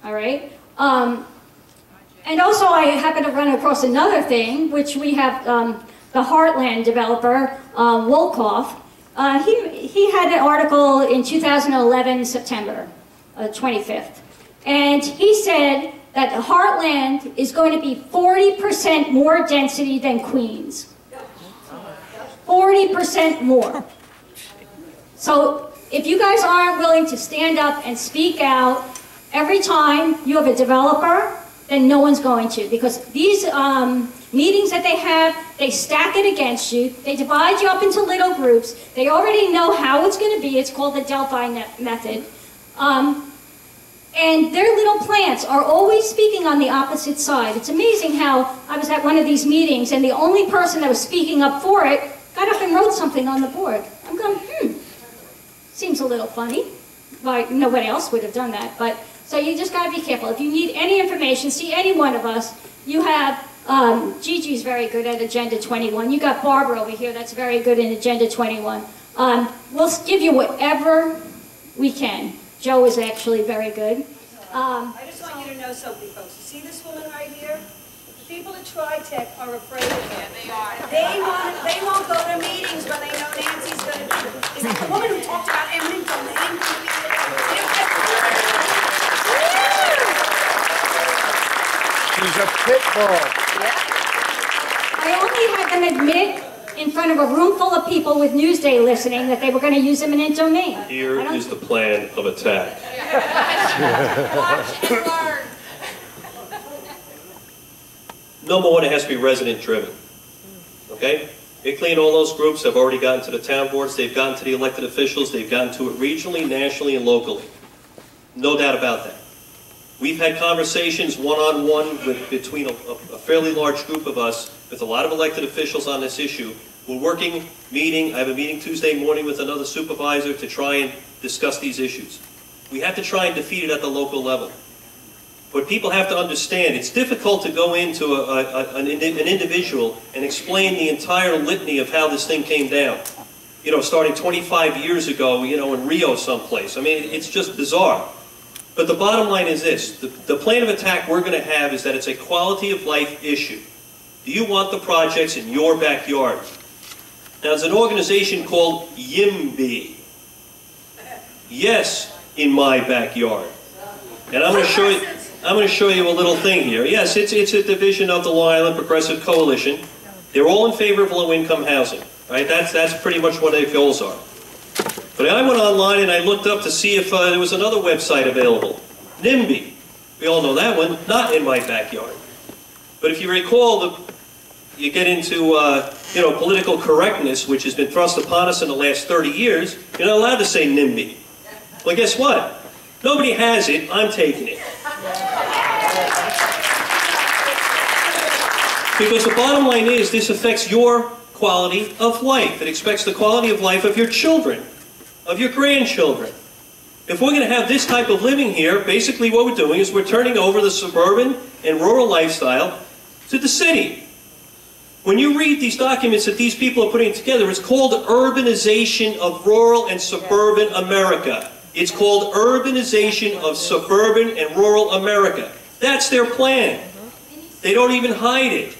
All right. And also, I happen to run across another thing, which we have the Heartland developer, Wolkoff. He had an article in 2011, September 25th. And he said that the Heartland is going to be 40% more density than Queens. 40% more. So if you guys aren't willing to stand up and speak out every time you have a developer, then no one's going to. Because these meetings that they have, they stack it against you. They divide you up into little groups. They already know how it's going to be. It's called the Delphi method. And their little plants are always speaking on the opposite side. It's amazing how I was at one of these meetings and the only person that was speaking up for it got up and wrote something on the board. I'm going, seems a little funny. Well, nobody else would have done that. But so you just got to be careful. If you need any information, see any one of us. You have, Gigi's very good at Agenda 21. You got Barbara over here that's very good in Agenda 21. We'll give you whatever we can. Joe is actually very good. I just want you to know something, folks. You see this woman right here? The people at Tri-Tech are afraid of her. They won't go to meetings when they know Nancy's going to do it. Is it the woman who talked about eminent domain? She's a pit bull. I only had them admit in front of a room full of people with Newsday listening that they were going to use eminent domain. Here is the plan of attack. Watch and learn. Number one, it has to be resident driven. Okay? ICLEI and all those groups have already gotten to the town boards, they've gotten to the elected officials, they've gotten to it regionally, nationally, and locally. No doubt about that. We've had conversations one-on-one between a fairly large group of us with a lot of elected officials on this issue. We're meeting, I have a meeting Tuesday morning with another supervisor to try and discuss these issues. We have to try and defeat it at the local level. But people have to understand, it's difficult to go into an individual and explain the entire litany of how this thing came down. You know, starting 25 years ago, you know, in Rio someplace. I mean, it's just bizarre. But the bottom line is this, the plan of attack we're going to have is that it's a quality of life issue. Do you want the projects in your backyard? Now, there's an organization called YIMBY. Yes, in my backyard. And I'm going to show you a little thing here. Yes, it's a division of the Long Island Progressive Coalition. They're all in favor of low-income housing. Right? That's pretty much what their goals are. But I went online and I looked up to see if there was another website available. NIMBY. We all know that one. Not in my backyard. But if you recall, you get into you know, political correctness, which has been thrust upon us in the last 30 years. You're not allowed to say NIMBY. Well, guess what? Nobody has it. I'm taking it. Because the bottom line is, this affects your quality of life. It affects the quality of life of your children, of your grandchildren. If we're going to have this type of living here, basically what we're doing is we're turning over the suburban and rural lifestyle to the city. When you read these documents that these people are putting together, it's called urbanization of rural and suburban America. It's called urbanization of suburban and rural America. That's their plan. They don't even hide it.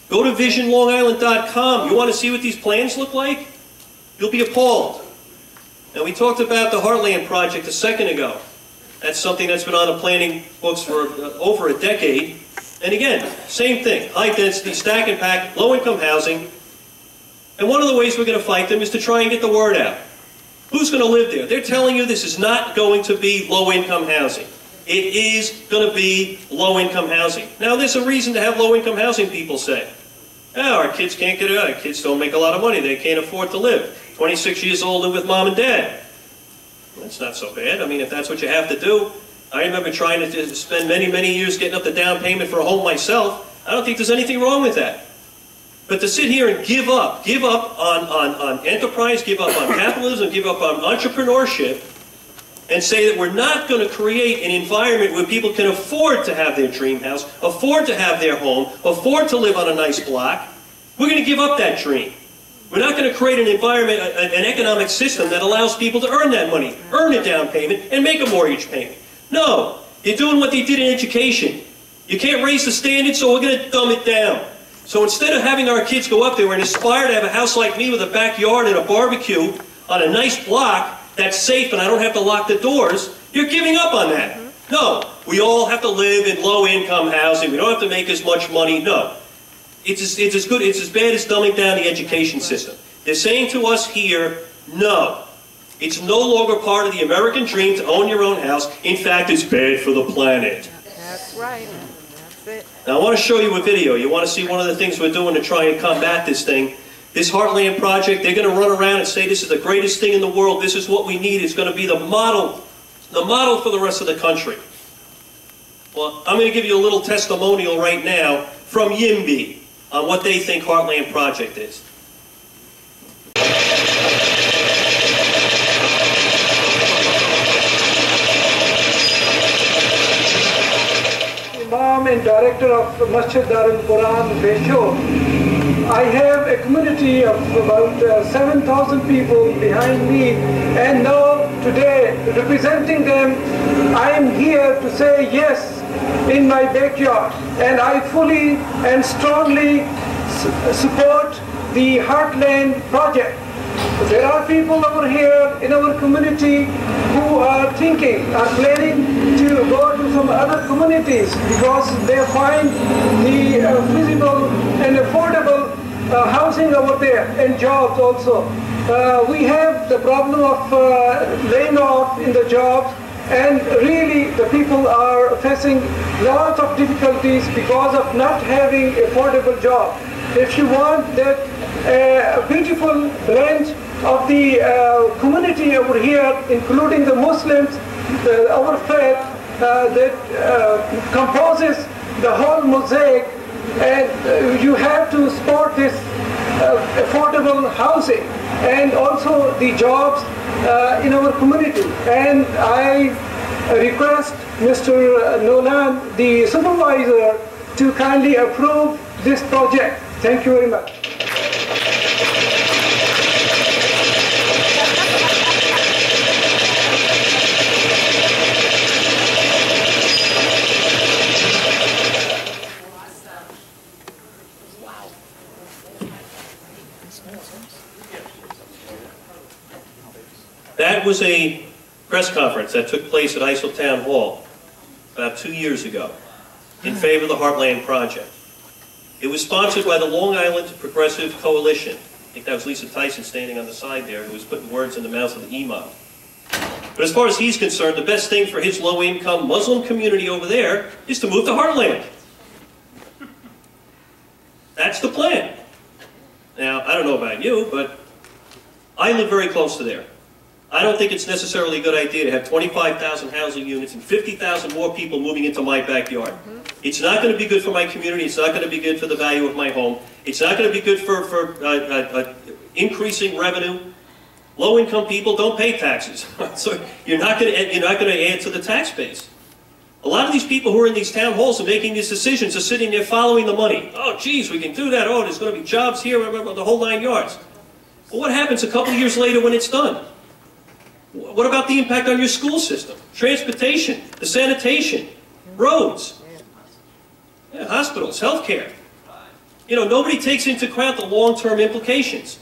Go to visionlongisland.com. You want to see what these plans look like? You'll be appalled. Now, we talked about the Heartland project a second ago. That's something that's been on the planning books for over a decade. And again, same thing. High density, stack and pack, low-income housing. And one of the ways we're going to fight them is to try and get the word out. Who's going to live there? They're telling you this is not going to be low-income housing. It is going to be low-income housing. Now, there's a reason to have low-income housing, people say. Oh, our kids can't get out. Our kids don't make a lot of money. They can't afford to live. 26 years old and with mom and dad. That's not so bad. I mean, if that's what you have to do. I remember trying to spend many, many years getting up the down payment for a home myself. I don't think there's anything wrong with that. But to sit here and give up on enterprise, give up on capitalism, give up on entrepreneurship, and say that we're not going to create an environment where people can afford to have their dream house, afford to have their home, afford to live on a nice block, We're going to give up that dream. We're not going to create an environment, an economic system that allows people to earn that money, earn a down payment, and make a mortgage payment. No, they're doing what they did in education. You can't raise the standard, so we're going to dumb it down. So instead of having our kids go up there and aspire to have a house like me with a backyard and a barbecue on a nice block that's safe and I don't have to lock the doors, you're giving up on that. No, we all have to live in low-income housing. We don't have to make as much money. No. It's as bad as dumbing down the education system. They're saying to us here, no. It's no longer part of the American dream to own your own house. In fact, it's bad for the planet. That's right. That's it. Now, I want to show you a video. You want to see one of the things we're doing to try and combat this thing. This Heartland Project, they're going to run around and say this is the greatest thing in the world. This is what we need. It's going to be the model for the rest of the country. Well, I'm going to give you a little testimonial right now from YIMBY on what they think Heartland Project is. Imam and director of Masjid Darul Quran, Besho. I have a community of about 7,000 people behind me, and now today, representing them, I am here to say yes in my backyard, and I fully and strongly support the Heartland Project. There are people over here in our community who are planning to go to some other communities because they find the feasible and affordable housing over there and jobs also. We have the problem of laying off in the jobs, and really the people are facing lots of difficulties because of not having affordable job. If you want that beautiful blend of the community over here, including the Muslims, our faith that composes the whole mosaic, and you have to support this affordable housing and also the jobs in our community. And I request Mr. Nolan, the supervisor, to kindly approve this project. Thank you very much. That was a press conference that took place at Islip Town Hall about 2 years ago in favor of the Heartland Project. It was sponsored by the Long Island Progressive Coalition. I think that was Lisa Tyson standing on the side there, who was putting words in the mouths of the imam. But as far as he's concerned, the best thing for his low-income Muslim community over there is to move to Heartland. That's the plan. Now, I don't know about you, but I live very close to there. I don't think it's necessarily a good idea to have 25,000 housing units and 50,000 more people moving into my backyard. It's not going to be good for my community. It's not going to be good for the value of my home. It's not going to be good for increasing revenue. Low-income people don't pay taxes, so you're not going to add to the tax base. A lot of these people who are in these town halls and making these decisions are sitting there following the money. Oh, geez, we can do that. Oh, there's going to be jobs here, the whole 9 yards. Well, what happens a couple of years later when it's done? What about the impact on your school system? Transportation, the sanitation, roads, hospitals, healthcare. You know, nobody takes into account the long-term implications.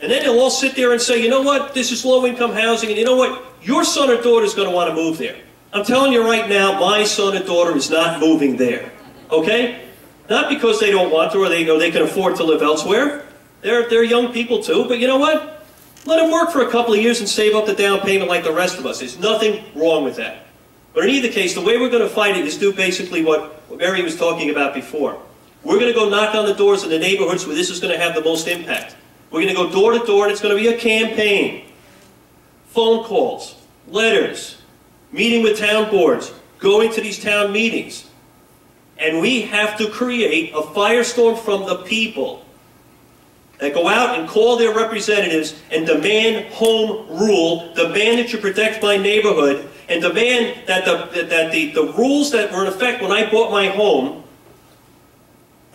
And then they'll all sit there and say, you know what, this is low-income housing, and you know what, your son or daughter is going to want to move there. I'm telling you right now, my son or daughter is not moving there, okay? Not because they don't want to or they can afford to live elsewhere. They're young people too, but you know what? Let them work for a couple of years and save up the down payment like the rest of us. There's nothing wrong with that. But in either case, the way we're going to fight it is do basically what Mary was talking about before. We're going to go knock on the doors in the neighborhoods where this is going to have the most impact. We're going to go door to door, and it's going to be a campaign. Phone calls, letters, meeting with town boards, going to these town meetings. And we have to create a firestorm from the people that go out and call their representatives and demand home rule, demand that you protect my neighborhood, and demand that the rules that were in effect when I bought my home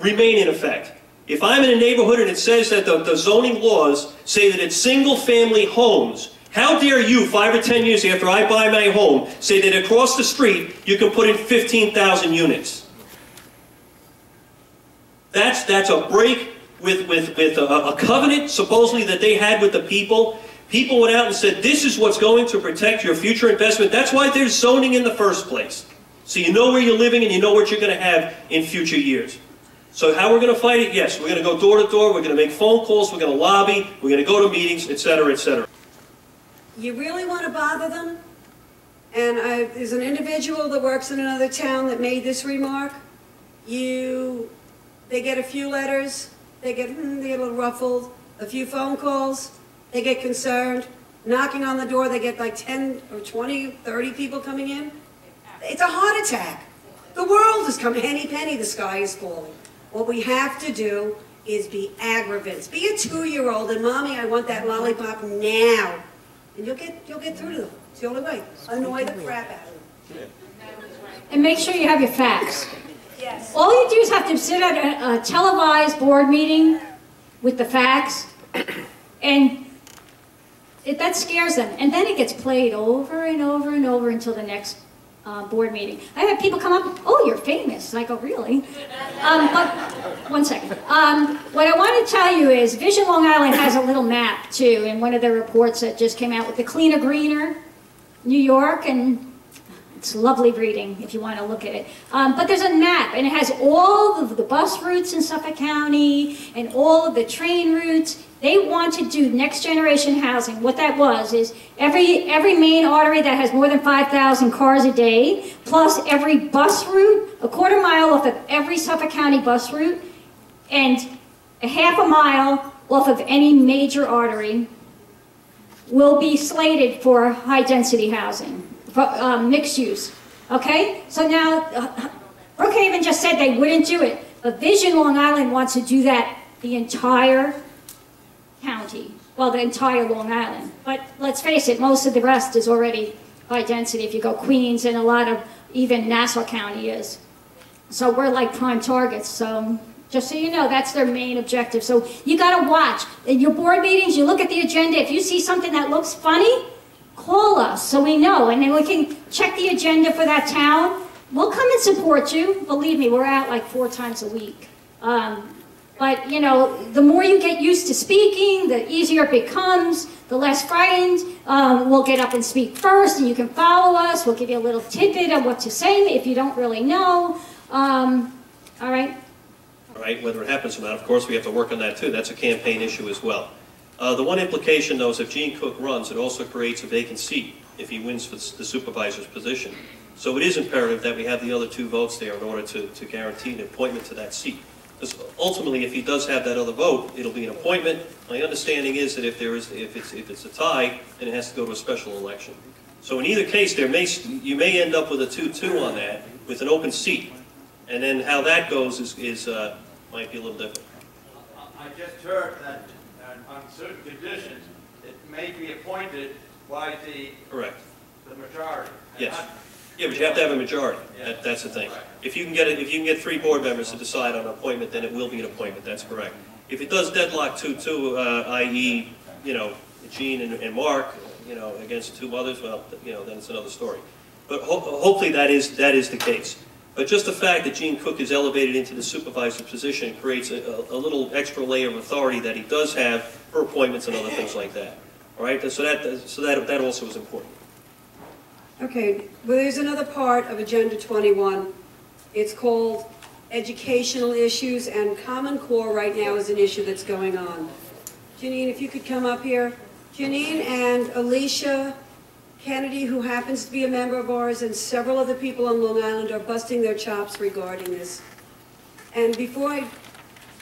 remain in effect. If I'm in a neighborhood and it says that the zoning laws say that it's single-family homes, how dare you, 5 or 10 years after I buy my home, say that across the street you can put in 15,000 units? That's a break with a covenant, supposedly, that they had with the people. People went out and said, this is what's going to protect your future investment. That's why there's zoning in the first place. So you know where you're living and you know what you're going to have in future years. So how we're going to fight it? Yes, we're going to go door to door, we're going to make phone calls, we're going to lobby, we're going to go to meetings, etc., etc. You really want to bother them? And there's an individual that works in another town that made this remark. They get a few letters, they get a little ruffled, a few phone calls, they get concerned, knocking on the door, they get like 10 or 20, 30 people coming in. It's a heart attack. The world is coming, henny penny, the sky is falling. What we have to do is be aggravates. Be a 2-year-old and, Mommy, I want that lollipop now. And you'll get through to them. It's the only way. Annoy the crap out of them. And make sure you have your facts. Yes. All you do is have to sit at a televised board meeting with the facts, and that scares them. And then it gets played over and over and over until the next board meeting. I have people come up, oh, you're famous. I go, really? But, one second. What I want to tell you is Vision Long Island has a little map, too, in one of their reports that just came out with the Cleaner Greener, New York, and it's lovely reading if you want to look at it. But there's a map, and it has all of the bus routes in Suffolk County and all of the train routes. They want to do next generation housing. What that was is every main artery that has more than 5,000 cars a day, plus every bus route, a quarter mile off of every Suffolk County bus route, and a half a mile off of any major artery will be slated for high-density housing, for mixed use. Okay? So now, Brookhaven just said they wouldn't do it, but Vision Long Island wants to do that the entire county, well, the entire Long Island. But let's face it, most of the rest is already high density. If you go Queens, and a lot of even Nassau County is. So we're like prime targets. So just so you know, that's their main objective. So you got to watch. In your board meetings, you look at the agenda. If you see something that looks funny, call us so we know. And then we can check the agenda for that town. We'll come and support you. Believe me, we're out like 4 times a week. But, you know, the more you get used to speaking, the easier it becomes, the less frightened. We'll get up and speak first, and you can follow us. We'll give you a little tidbit of what to say if you don't really know. All right? All right, whether it happens or not, of course, we have to work on that, too. That's a campaign issue as well. The one implication, though, is if Gene Cook runs, it also creates a vacant seat if he wins for the supervisor's position. So it is imperative that we have the other 2 votes there in order to guarantee an appointment to that seat. Because ultimately, if he does have that other vote, it'll be an appointment. My understanding is that if it's a tie, then it has to go to a special election. So in either case, you may end up with a 2-2 on that, with an open seat. And then how that goes might be a little different. I just heard that on certain conditions, it may be appointed by the majority. Yes. Yeah, but you have to have a majority. That's the thing. If you can get 3 board members to decide on an appointment, then it will be an appointment. That's correct. If it does deadlock 2-2, i.e., you know, Gene and Mark, you know, against 2 others, well, you know, then it's another story. But hopefully that is the case. But just the fact that Gene Cook is elevated into the supervisor position creates a little extra layer of authority that he does have for appointments and other things like that. All right. So that also is important. Okay, well, there's another part of Agenda 21. It's called Educational Issues, and Common Core right now is an issue that's going on. Janine, if you could come up here. Janine and Alicia Kennedy, who happens to be a member of ours, and several other people on Long Island are busting their chops regarding this. And before I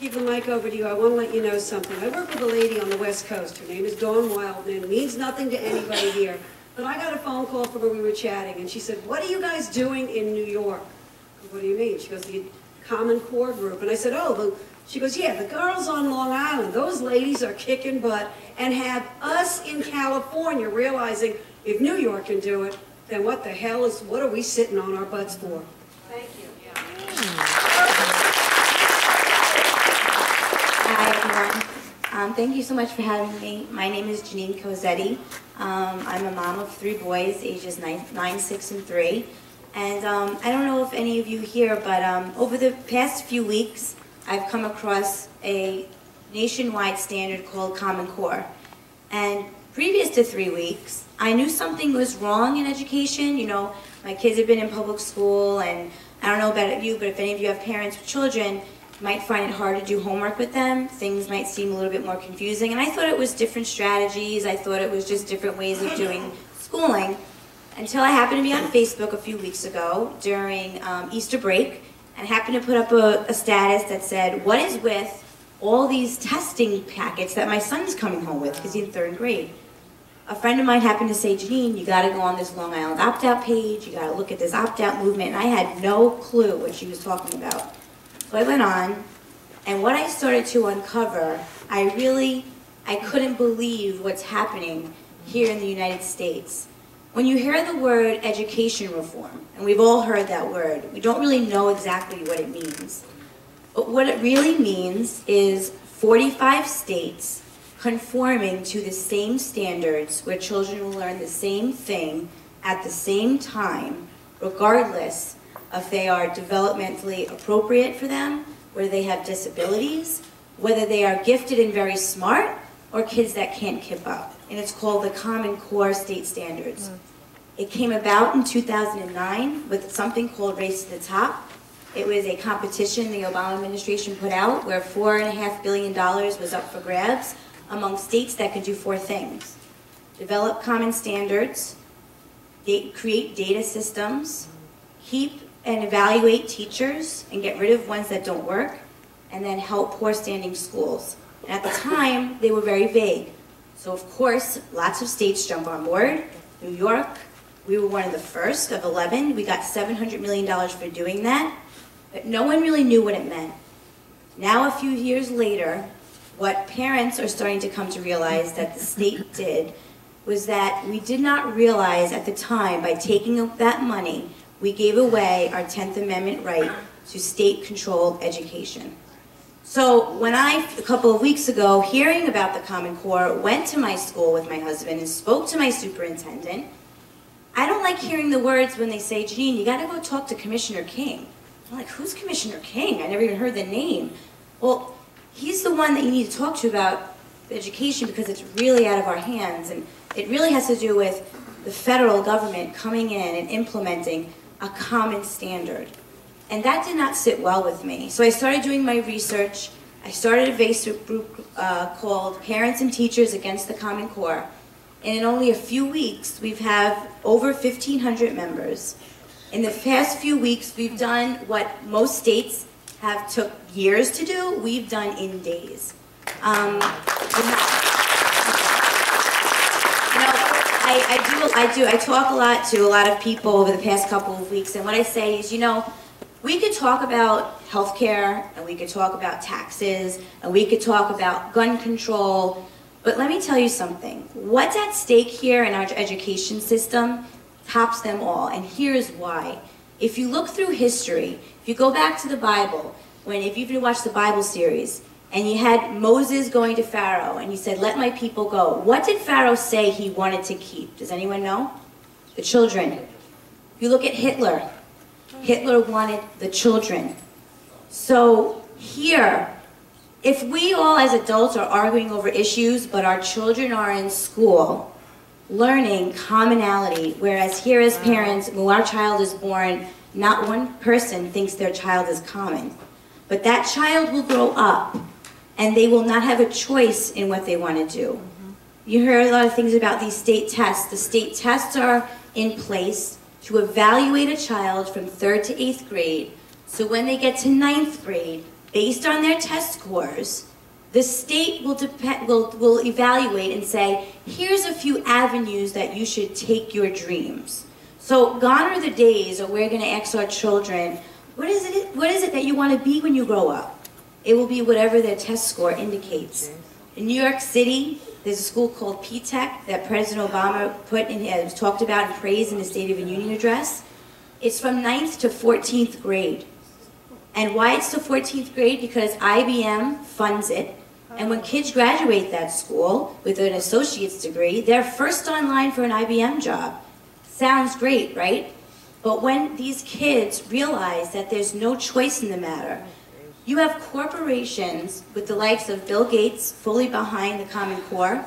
give the mic over to you, I want to let you know something. I work with a lady on the West Coast. Her name is Dawn Wildman. It means nothing to anybody here. But I got a phone call from her, we were chatting, and she said, what are you guys doing in New York? What do you mean? She goes, the Common Core group. And I said, oh, she goes, yeah, the girls on Long Island, those ladies are kicking butt and have us in California realizing if New York can do it, then what are we sitting on our butts for? Thank you. Thank you so much for having me. My name is Janine Cosetti. I'm a mom of 3 boys, ages 9, 6, and 3. And I don't know if any of you here, but over the past few weeks, I've come across a nationwide standard called Common Core. And previous to 3 weeks, I knew something was wrong in education. You know, my kids have been in public school, and I don't know about you, but if any of you have parents with children, you might find it hard to do homework with them. Things might seem a little bit more confusing. And I thought it was different strategies. I thought it was just different ways of doing schooling, until I happened to be on Facebook a few weeks ago during Easter break, and happened to put up a status that said, what is with all these testing packets that my son's coming home with, because he's in 3rd grade. A friend of mine happened to say, Janine, you gotta go on this Long Island opt-out page, you gotta look at this opt-out movement, and I had no clue what she was talking about. So I went on, and what I started to uncover, I couldn't believe what's happening here in the United States. When you hear the word education reform, and we've all heard that word, we don't really know exactly what it means. But what it really means is 45 states conforming to the same standards where children will learn the same thing at the same time, regardless if they are developmentally appropriate for them, whether they have disabilities, whether they are gifted and very smart, or kids that can't keep up. And it's called the Common Core State Standards. It came about in 2009 with something called Race to the Top. It was a competition the Obama administration put out where $4.5 billion was up for grabs among states that could do 4 things. Develop common standards, create data systems, keep and evaluate teachers and get rid of ones that don't work, and then help poor standing schools. And at the time, they were very vague. So of course, lots of states jump on board. New York, we were one of the first of 11. We got $700 million for doing that, but no one really knew what it meant. Now, a few years later, what parents are starting to come to realize that the state did was that we did not realize at the time, by taking that money, we gave away our 10th Amendment right to state-controlled education. So when I, a couple of weeks ago, hearing about the Common Core, went to my school with my husband and spoke to my superintendent, I don't like hearing the words when they say, Janine, you gotta go talk to Commissioner King. I'm like, who's Commissioner King? I never even heard the name. Well, he's the one that you need to talk to about education because it's really out of our hands, and it really has to do with the federal government coming in and implementing a common standard. And that did not sit well with me. So I started doing my research. I started a Facebook group called Parents and Teachers Against the Common Core. And in only a few weeks, we've had over 1,500 members. In the past few weeks, we've done what most states have took years to do, we've done in days. I talk a lot to a lot of people over the past couple of weeks, and what I say is, you know, we could talk about healthcare, and we could talk about taxes, and we could talk about gun control, but let me tell you something. What's at stake here in our education system tops them all, and here's why. If you look through history, if you go back to the Bible, if you've watched the Bible series, and you had Moses going to Pharaoh, and he said, let my people go. What did Pharaoh say he wanted to keep? Does anyone know? The children. If you look at Hitler, Hitler wanted the children. So here, if we all as adults are arguing over issues, but our children are in school, learning commonality, whereas here as parents, when our child is born, not one person thinks their child is common. But that child will grow up, and they will not have a choice in what they want to do. You hear a lot of things about these state tests. The state tests are in place to evaluate a child from 3rd to 8th grade, so when they get to 9th grade, based on their test scores, the state will evaluate and say, here's a few avenues that you should take your dreams. So gone are the days where we're going to ask our children, what is it that you want to be when you grow up? It will be whatever their test score indicates. In New York City, there's a school called P-TECH that President Obama talked about and praised in the State of the Union address. It's from 9th to 14th grade. And why it's to 14th grade? Because IBM funds it. And when kids graduate that school with an associate's degree, they're first online for an IBM job. Sounds great, right? But when these kids realize that there's no choice in the matter, you have corporations with the likes of Bill Gates fully behind the Common Core.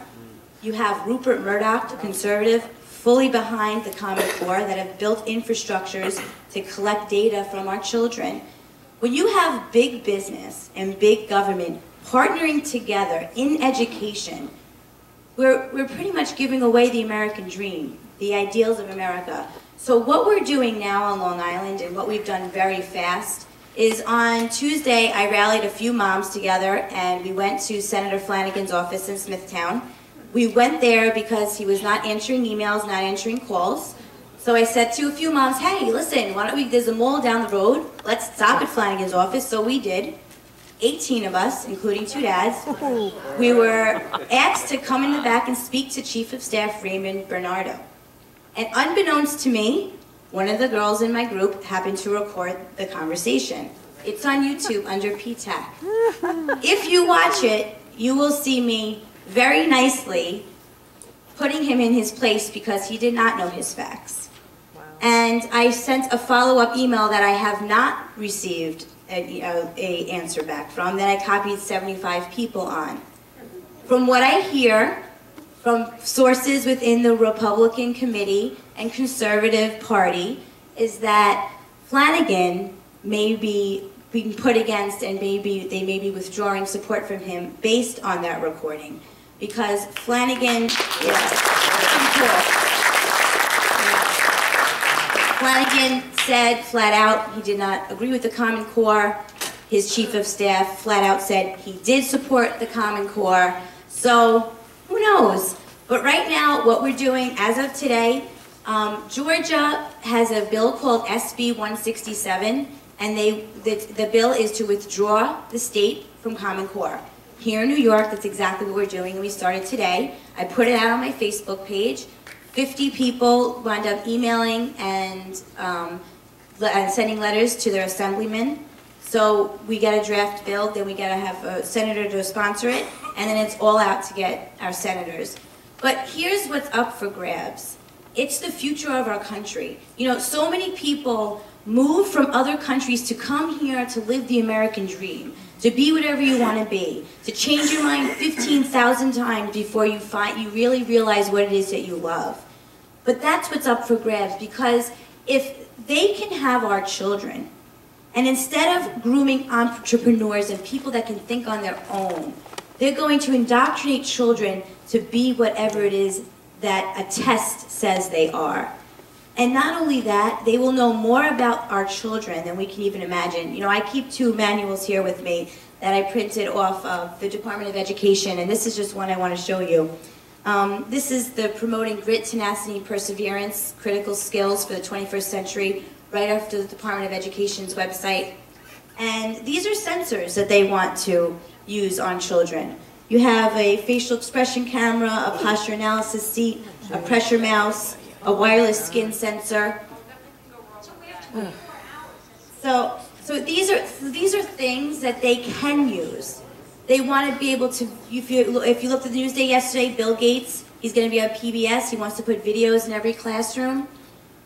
You have Rupert Murdoch, the conservative, fully behind the Common Core that have built infrastructures to collect data from our children. When you have big business and big government partnering together in education, we're pretty much giving away the American dream, the ideals of America. So what we're doing now on Long Island, and what we've done very fast, is on Tuesday I rallied a few moms together and we went to Senator Flanagan's office in Smithtown. We went there because he was not answering emails, not answering calls. So I said to a few moms, hey, listen, why don't we, there's a mall down the road, let's stop at Flanagan's office. So we did. 18 of us, including 2 dads. We were asked to come in the back and speak to Chief of Staff Raymond Bernardo. And unbeknownst to me, one of the girls in my group happened to record the conversation. It's on YouTube under PTAC. If you watch it, you will see me very nicely putting him in his place because he did not know his facts. And I sent a follow-up email that I have not received a answer back from, that I copied 75 people on. From what I hear from sources within the Republican committee and Conservative Party is that Flanagan may be being put against, and maybe they may be withdrawing support from him based on that recording. Because Flanagan, Flanagan said flat out he did not agree with the Common Core. His chief of staff flat out said he did support the Common Core. So who knows? But right now, what we're doing as of today, Georgia has a bill called SB 167, and the bill is to withdraw the state from Common Core. Here in New York, that's exactly what we're doing, and we started today. I put it out on my Facebook page. 50 people wound up emailing and sending letters to their assemblymen. So we get a draft bill, then we got to have a senator to sponsor it, and then it's all out to get our senators. But here's what's up for grabs. It's the future of our country. You know, so many people move from other countries to come here to live the American dream, to be whatever you want to be, to change your mind 15,000 times before you really realize what it is that you love. But that's what's up for grabs, because if they can have our children, and instead of grooming entrepreneurs and people that can think on their own, they're going to indoctrinate children to be whatever it is that a test says they are. And not only that, they will know more about our children than we can even imagine. You know, I keep 2 manuals here with me that I printed off of the Department of Education, and this is just one I want to show you. This is the Promoting Grit, Tenacity, Perseverance, Critical Skills for the 21st Century, right after the Department of Education's website. And these are sensors that they want to use on children. You have a facial expression camera, a posture analysis seat, a pressure mouse, a wireless skin sensor. So these are things that they can use. They want to be able to, if you looked at the Newsday yesterday, Bill Gates, he's going to be on PBS, he wants to put videos in every classroom.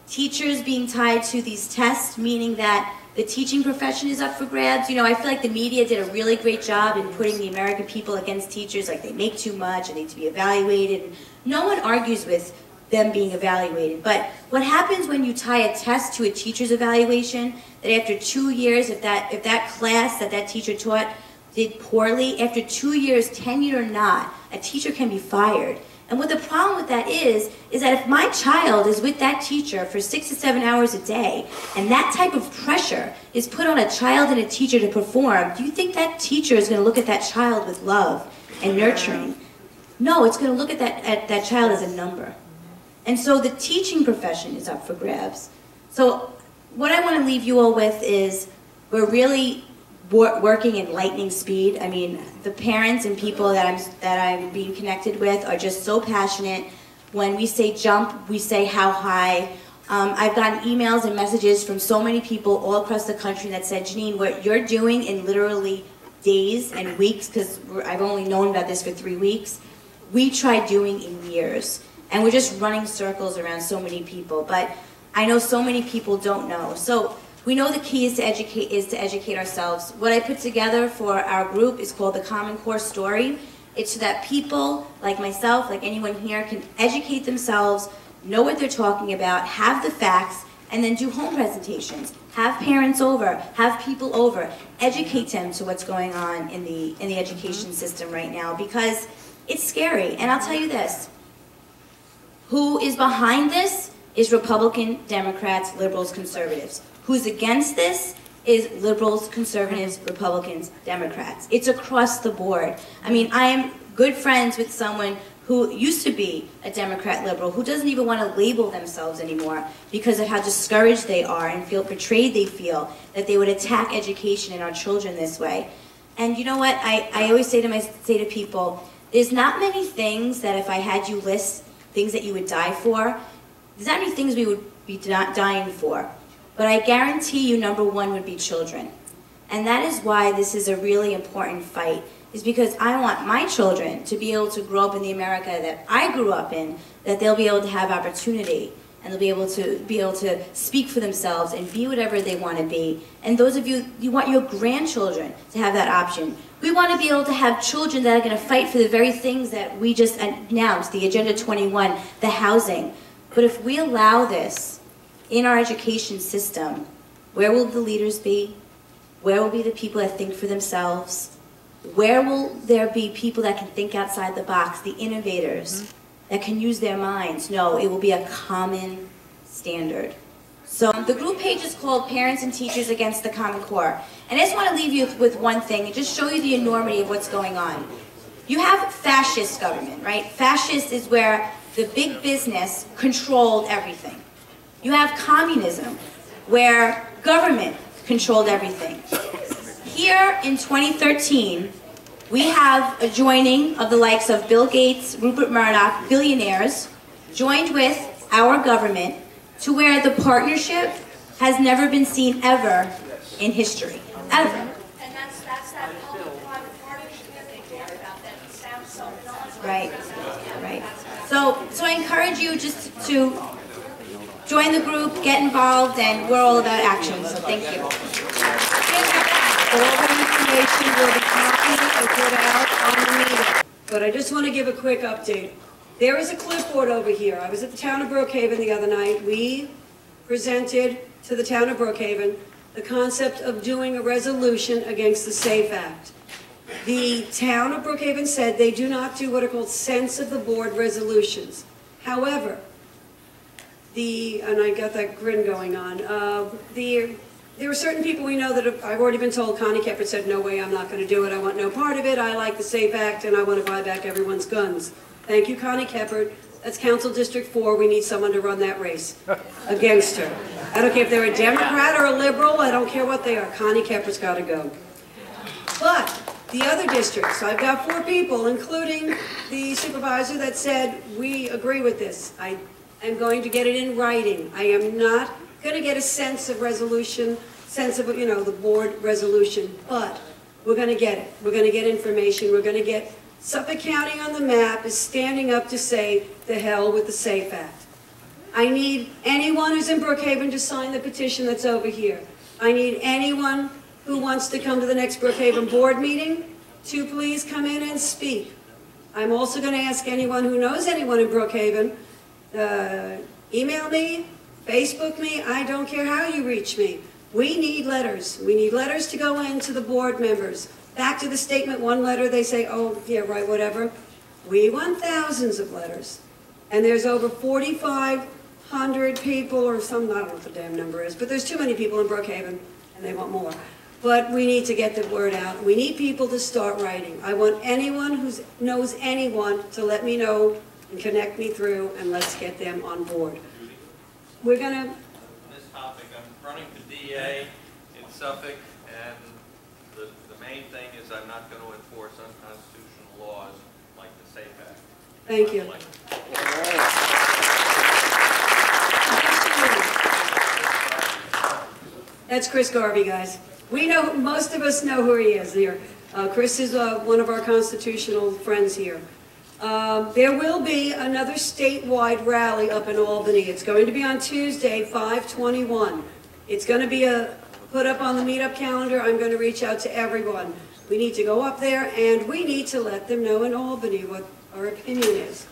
Teachers being tied to these tests, meaning that the teaching profession is up for grabs. You know, I feel like the media did a really great job in putting the American people against teachers, like they make too much and need to be evaluated. No one argues with them being evaluated. But what happens when you tie a test to a teacher's evaluation, that after 2 years, if that class that teacher taught did poorly, after 2 years, tenured or not, a teacher can be fired. And what the problem with that is that if my child is with that teacher for 6 to 7 hours a day, and that type of pressure is put on a child and a teacher to perform, do you think that teacher is going to look at that child with love and nurturing? No, it's going to look at that child as a number. And so the teaching profession is up for grabs. So what I want to leave you all with is we're really working in lightning speed. I mean, the parents and people that I'm being connected with are just so passionate. When we say jump, we say how high. I've gotten emails and messages from so many people all across the country that said, Janine, what you're doing in literally days and weeks, because I've only known about this for 3 weeks, we tried doing in years. And we're just running circles around so many people. But I know so many people don't know. So we know the key is to educate ourselves. What I put together for our group is called the Common Core Story. It's so that people like myself, like anyone here, can educate themselves, know what they're talking about, have the facts, and then do home presentations. Have parents over, have people over, educate them to what's going on in the education system right now, because it's scary. And I'll tell you this, who is behind this is Republican, Democrats, liberals, conservatives. Who's against this is liberals, conservatives, Republicans, Democrats. It's across the board. I mean, I am good friends with someone who used to be a Democrat liberal, who doesn't even want to label themselves anymore because of how discouraged they are and feel betrayed they feel that they would attack education and our children this way. And you know what? I always say to people, there's not many things that if I had you list things that you would die for, there's not many things we would be dying for. But I guarantee you number one would be children. And that is why this is a really important fight, is because I want my children to be able to grow up in the America that I grew up in, that they'll be able to have opportunity, and they'll be able to speak for themselves and be whatever they want to be. And those of you, you want your grandchildren to have that option. We want to be able to have children that are going to fight for the very things that we just announced, the Agenda 21, the housing. But if we allow this in our education system, where will the leaders be? Where will be the people that think for themselves? Where will there be people that can think outside the box, the innovators, that can use their minds? No, it will be a common standard. So the group page is called Parents and Teachers Against the Common Core. And I just want to leave you with one thing and just show you the enormity of what's going on. You have fascist government, right? Fascist is where the big business controlled everything. You have communism, where government controlled everything. Here in 2013, we have a joining of the likes of Bill Gates, Rupert Murdoch, billionaires, joined with our government to where the partnership has never been seen ever in history, ever. And that's that public-private partnership that they talk about that sounds so nice. Right, right. So I encourage you just to join the group, get involved, and we're all about action, so thank you. All the information will be copied and put out on the meeting. But I just want to give a quick update. There is a clipboard over here. I was at the town of Brookhaven the other night. We presented to the town of Brookhaven the concept of doing a resolution against the SAFE Act. The town of Brookhaven said they do not do what are called sense of the board resolutions. However, and I got that grin going on, there are certain people we know that I've already been told. Connie Keppert said, no way, I'm not going to do it. I want no part of it. I like the SAFE Act, and I want to buy back everyone's guns. Thank you, Connie Keppert. That's Council District 4. We need someone to run that race against her. I don't care if they're a Democrat or a liberal. I don't care what they are. Connie Keppert's got to go. But the other districts, I've got 4 people, including the supervisor, that said, we agree with this. I am going to get it in writing. I am not going to get a sense of resolution, sense of, the board resolution, but we're going to get it. We're going to get information. We're going to get Suffolk County on the map is standing up to say, the hell with the SAFE Act. I need anyone who's in Brookhaven to sign the petition that's over here. I need anyone who wants to come to the next Brookhaven board meeting to please come in and speak. I'm also going to ask anyone who knows anyone in Brookhaven, email me, Facebook me, I don't care how you reach me. We need letters. We need letters to go in to the board members. Back to the statement, one letter, they say, oh, yeah, right, whatever. We want thousands of letters. And there's over 4,500 people or some, I don't know what the damn number is, but there's too many people in Brookhaven and they want more. But we need to get the word out. We need people to start writing. I want anyone who knows anyone to let me know and connect me through, and let's get them on board. We're going to... On this topic, I'm running for DA in Suffolk, and the main thing is I'm not going to enforce unconstitutional laws like the SAFE Act. Thank you. That's Chris Garvey, guys. We know, most of us know who he is here. Chris is one of our constitutional friends here. There will be another statewide rally up in Albany. It's going to be on Tuesday, 5/21. It's going to be put up on the meetup calendar. I'm going to reach out to everyone. We need to go up there, and we need to let them know in Albany what our opinion is.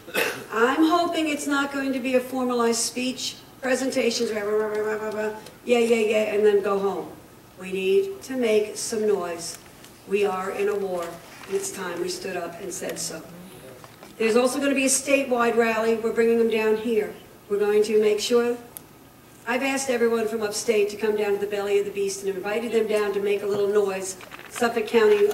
I'm hoping it's not going to be a formalized speech, presentations, yeah, and then go home. We need to make some noise. We are in a war, and it's time we stood up and said so. There's also going to be a statewide rally. We're bringing them down here. We're going to make sure. I've asked everyone from upstate to come down to the belly of the beast and invited them down to make a little noise, Suffolk County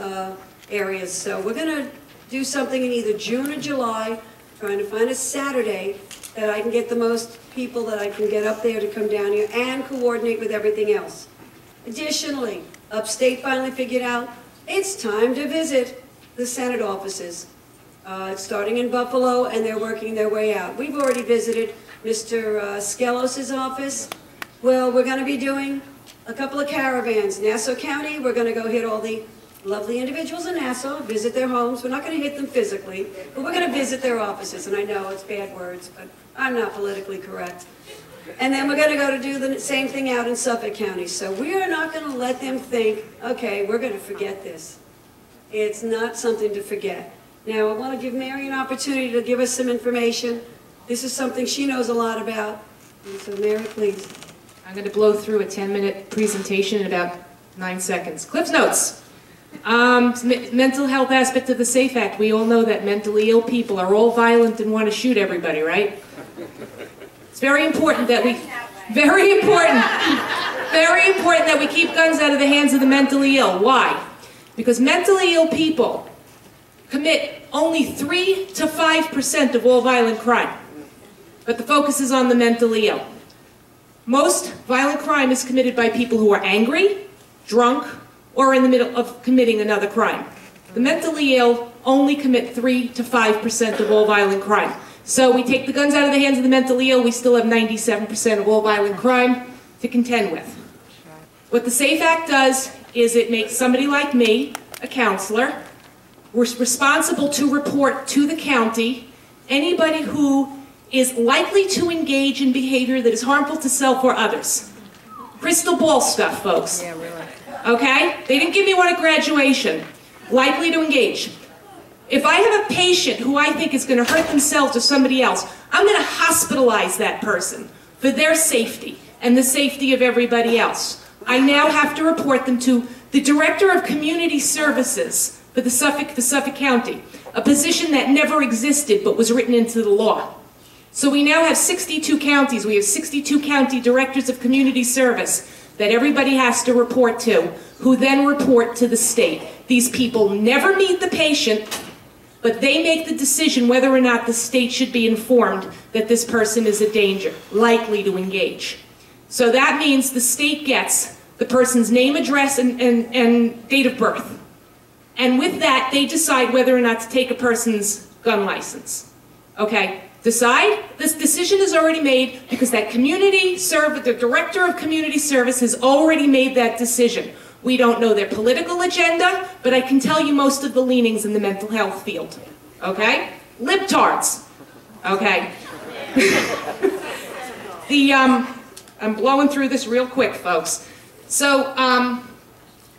areas. So we're going to do something in either June or July, trying to find a Saturday that I can get the most people that I can get up there to come down here and coordinate with everything else. Additionally, upstate finally figured out it's time to visit the Senate offices. It's starting in Buffalo, and they're working their way out. We've already visited Mr. Skelos' office. Well, we're going to be doing a couple of caravans. Nassau County, we're going to go hit all the lovely individuals in Nassau, visit their homes. We're not going to hit them physically, but we're going to visit their offices. And I know it's bad words, but I'm not politically correct. And then we're going to go to do the same thing out in Suffolk County. So we are not going to let them think, okay, we're going to forget this. It's not something to forget. Now, I want to give Mary an opportunity to give us some information. This is something she knows a lot about. And so, Mary, please. I'm going to blow through a 10-minute presentation in about 9 seconds. Cliff's Notes. Mental health aspect of the SAFE Act. We all know that mentally ill people are all violent and want to shoot everybody, right? It's very important that we, very important that we keep guns out of the hands of the mentally ill. Why? Because mentally ill people commit only 3 to 5% of all violent crime. But the focus is on the mentally ill. Most violent crime is committed by people who are angry, drunk, or in the middle of committing another crime. The mentally ill only commit 3 to 5% of all violent crime. So we take the guns out of the hands of the mentally ill, we still have 97% of all violent crime to contend with. What the SAFE Act does is it makes somebody like me, a counselor, responsible to report to the county anybody who is likely to engage in behavior that is harmful to self or others. Crystal ball stuff, folks. Yeah, really. Okay? They didn't give me one at graduation. Likely to engage. If I have a patient who I think is going to hurt themselves or somebody else, I'm going to hospitalize that person for their safety and the safety of everybody else. I now have to report them to the Director of Community Services for the Suffolk County, a position that never existed but was written into the law. So we now have 62 counties. We have 62 county directors of community service that everybody has to report to, who then report to the state. These people never meet the patient, but they make the decision whether or not the state should be informed that this person is a danger, likely to engage. So that means the state gets the person's name, address, and date of birth. And with that, they decide whether or not to take a person's gun license. Okay? Decide? This decision is already made because that the Director of Community Service has already made that decision. We don't know their political agenda, but I can tell you most of the leanings in the mental health field. Okay? Libtards. Okay? I'm blowing through this real quick, folks. So,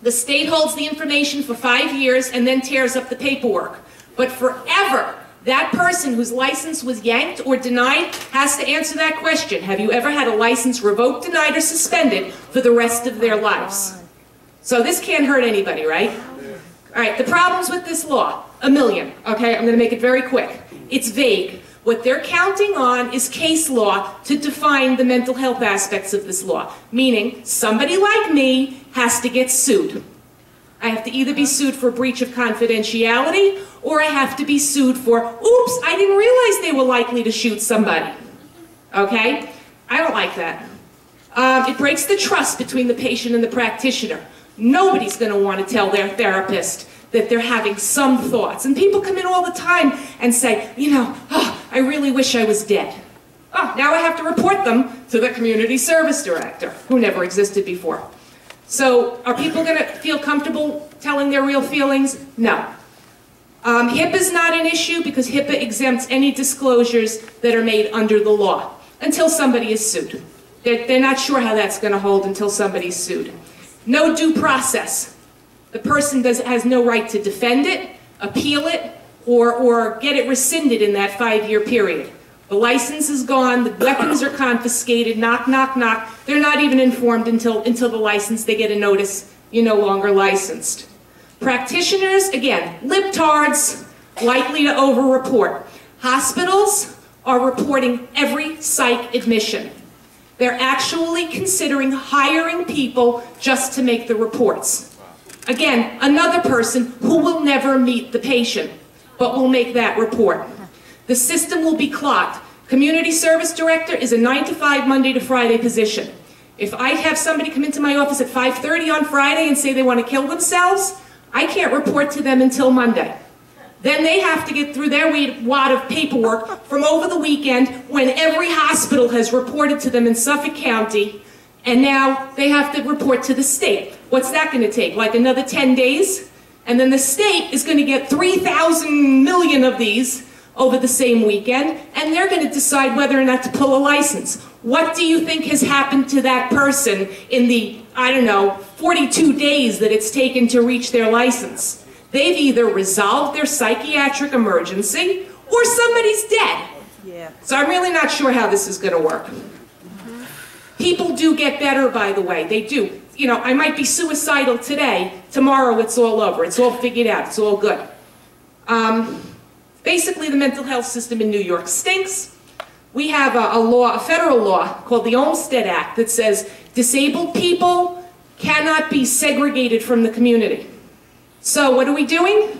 the state holds the information for 5 years and then tears up the paperwork. But forever, that person whose license was yanked or denied has to answer that question. Have you ever had a license revoked, denied, or suspended for the rest of their lives? So this can't hurt anybody, right? All right, the problems with this law, a million, okay? I'm going to make it very quick. It's vague. What they're counting on is case law to define the mental health aspects of this law, meaning somebody like me has to get sued. I have to either be sued for breach of confidentiality, or I have to be sued for, oops, I didn't realize they were likely to shoot somebody. Okay? I don't like that. It breaks the trust between the patient and the practitioner. Nobody's going to want to tell their therapist that they're having some thoughts. And people come in all the time and say, you know, oh, I really wish I was dead. Oh, now I have to report them to the community service director, who never existed before. So are people going to feel comfortable telling their real feelings? No. HIPAA is not an issue because HIPAA exempts any disclosures that are made under the law until somebody is sued. They're not sure how that's going to hold until somebody's sued. No due process. The person has no right to defend it, appeal it, or get it rescinded in that 5-year period. The license is gone, the weapons are confiscated, knock, knock, knock. They're not even informed until the license, they get a notice, you're no longer licensed. Practitioners, again, libtards, likely to over-report. Hospitals are reporting every psych admission. They're actually considering hiring people just to make the reports. Again, another person who will never meet the patient, but will make that report. The system will be clogged. Community service director is a 9 to 5, Monday to Friday position. If I have somebody come into my office at 5:30 on Friday and say they want to kill themselves, I can't report to them until Monday. Then they have to get through their wad of paperwork from over the weekend when every hospital has reported to them in Suffolk County, and now they have to report to the state. What's that going to take? Like another 10 days? And then the state is going to get 3,000 million of these over the same weekend, and they're going to decide whether or not to pull a license. What do you think has happened to that person in the, 42 days that it's taken to reach their license? They've either resolved their psychiatric emergency or somebody's dead. Yeah. So I'm really not sure how this is going to work. People do get better, by the way. They do. I might be suicidal today. Tomorrow it's all over. It's all figured out. It's all good. Basically, the mental health system in New York stinks. We have a federal law called the Olmstead Act that says disabled people cannot be segregated from the community. So what are we doing?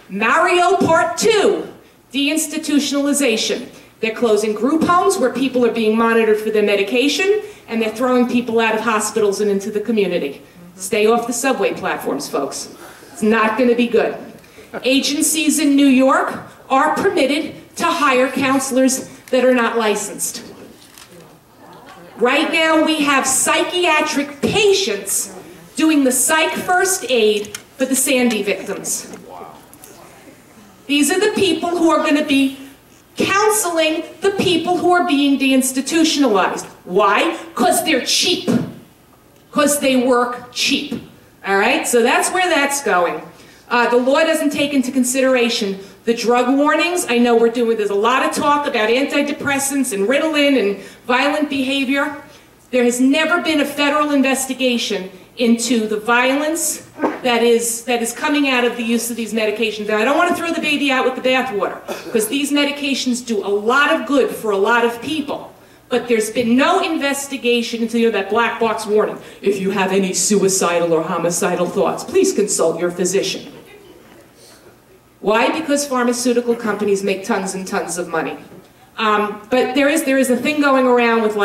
Mario Part 2, deinstitutionalization. They're closing group homes where people are being monitored for their medication, and they're throwing people out of hospitals and into the community. Stay off the subway platforms, folks. It's not going to be good. Agencies in New York are permitted to hire counselors that are not licensed. Right now we have psychiatric patients doing the psych first aid for the Sandy victims. These are the people who are going to be counseling the people who are being deinstitutionalized. Why? Because they're cheap. Because they work cheap. All right? So that's where that's going. The law doesn't take into consideration the drug warnings. I know there's a lot of talk about antidepressants and Ritalin and violent behavior. There has never been a federal investigation into the violence that is coming out of the use of these medications. And I don't want to throw the baby out with the bathwater, because these medications do a lot of good for a lot of people. But there's been no investigation into that black box warning. If you have any suicidal or homicidal thoughts, please consult your physician. Why? Because pharmaceutical companies make tons and tons of money. But there is a thing going around with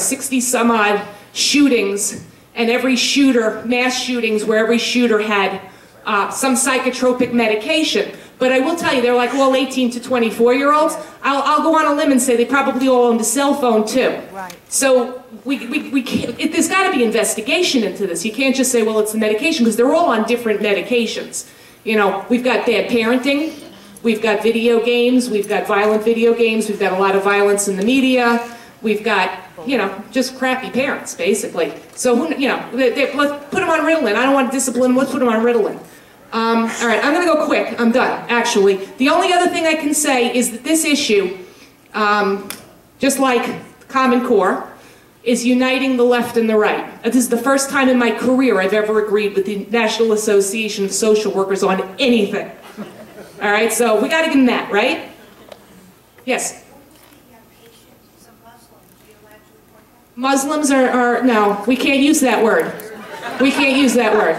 60 some odd shootings, and every shooter, mass shootings where every shooter had some psychotropic medication. But I will tell you, they're like all 18 to 24-year-olds. I'll go on a limb and say they probably all owned a cell phone too. Right. So there's got to be investigation into this. You can't just say, well, it's the medication, because they're all on different medications. We've got bad parenting, we've got video games, we've got violent video games, we've got a lot of violence in the media, we've got, just crappy parents, basically. So, let's put them on Ritalin. I don't want to discipline them, let's put them on Ritalin. All right, I'm going to go quick. I'm done, actually. The only other thing I can say is that this issue, just like Common Core, is uniting the left and the right. This is the first time in my career I've ever agreed with the National Association of Social Workers on anything. All right, so we got to give them that, right? Yes? Muslims are no, we can't use that word. We can't use that word.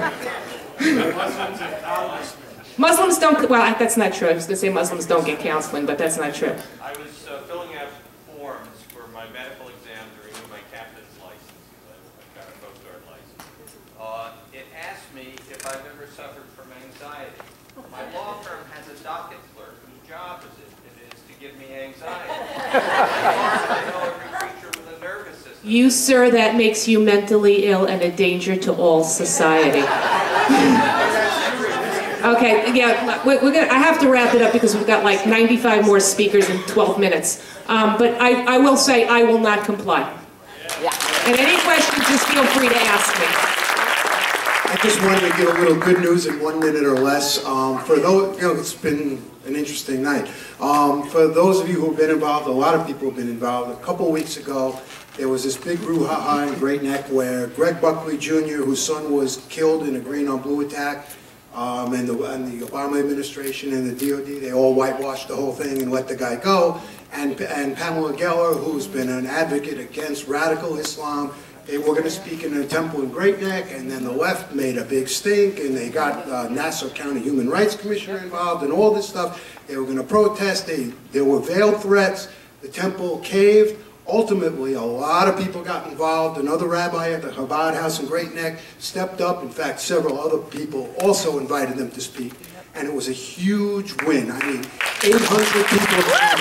Muslims don't, well, that's not true. I was going to say Muslims don't get counseling, but that's not true. I was filling out forms for my medical exam to renew my captain's license. I've got a Coast Guard license. It asked me if I've ever suffered from anxiety. My law firm has a docket clerk whose job it is to give me anxiety. I know every creature with a nervous system You, sir, that makes you mentally ill and a danger to all society. Okay, yeah, I have to wrap it up because we've got like 95 more speakers in 12 minutes. But I will say I will not comply. And any questions, just feel free to ask me. I just wanted to give a little good news in 1 minute or less. For those, it's been an interesting night. For those of you who've been involved, a lot of people have been involved. A couple weeks ago, there was this big brouhaha in Great Neck where Greg Buckley Jr., whose son was killed in a green on blue attack, and the Obama administration and the DOD, they all whitewashed the whole thing and let the guy go. And Pamela Geller, who's been an advocate against radical Islam, they were going to speak in a temple in Great Neck, and then the left made a big stink, and they got Nassau County Human Rights Commissioner involved and all this stuff. They were going to protest. There were veiled threats. The temple caved. Ultimately, a lot of people got involved. Another rabbi at the Chabad House in Great Neck stepped up. In fact, several other people also invited them to speak. And it was a huge win. I mean, 800 people came out.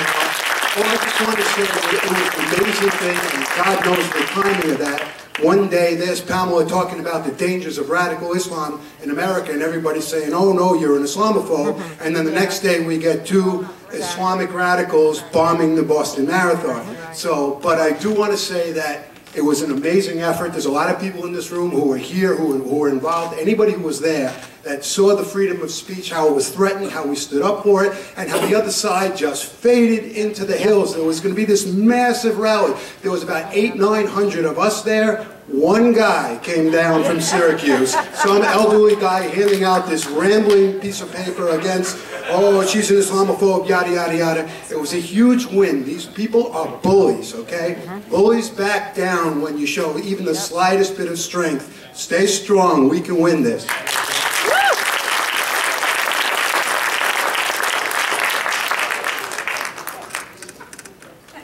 All I just want to say is it was an amazing thing, and God knows the timing of that. One day, there's Pamela talking about the dangers of radical Islam in America, and everybody's saying, oh no, you're an Islamophobe. And then the next day, we get 2 Islamic radicals bombing the Boston Marathon. So, but I do want to say that it was an amazing effort. There's a lot of people in this room who were here, who were involved. Anybody who was there that saw the freedom of speech, how it was threatened, how we stood up for it, and how the other side just faded into the hills. There was going to be this massive rally. There was about 800-900 of us there. One guy came down from Syracuse, some elderly guy handing out this rambling piece of paper against, oh, she's an Islamophobe, yada, yada, yada. It was a huge win. These people are bullies, okay? Bullies back down when you show even the slightest bit of strength. Stay strong. We can win this.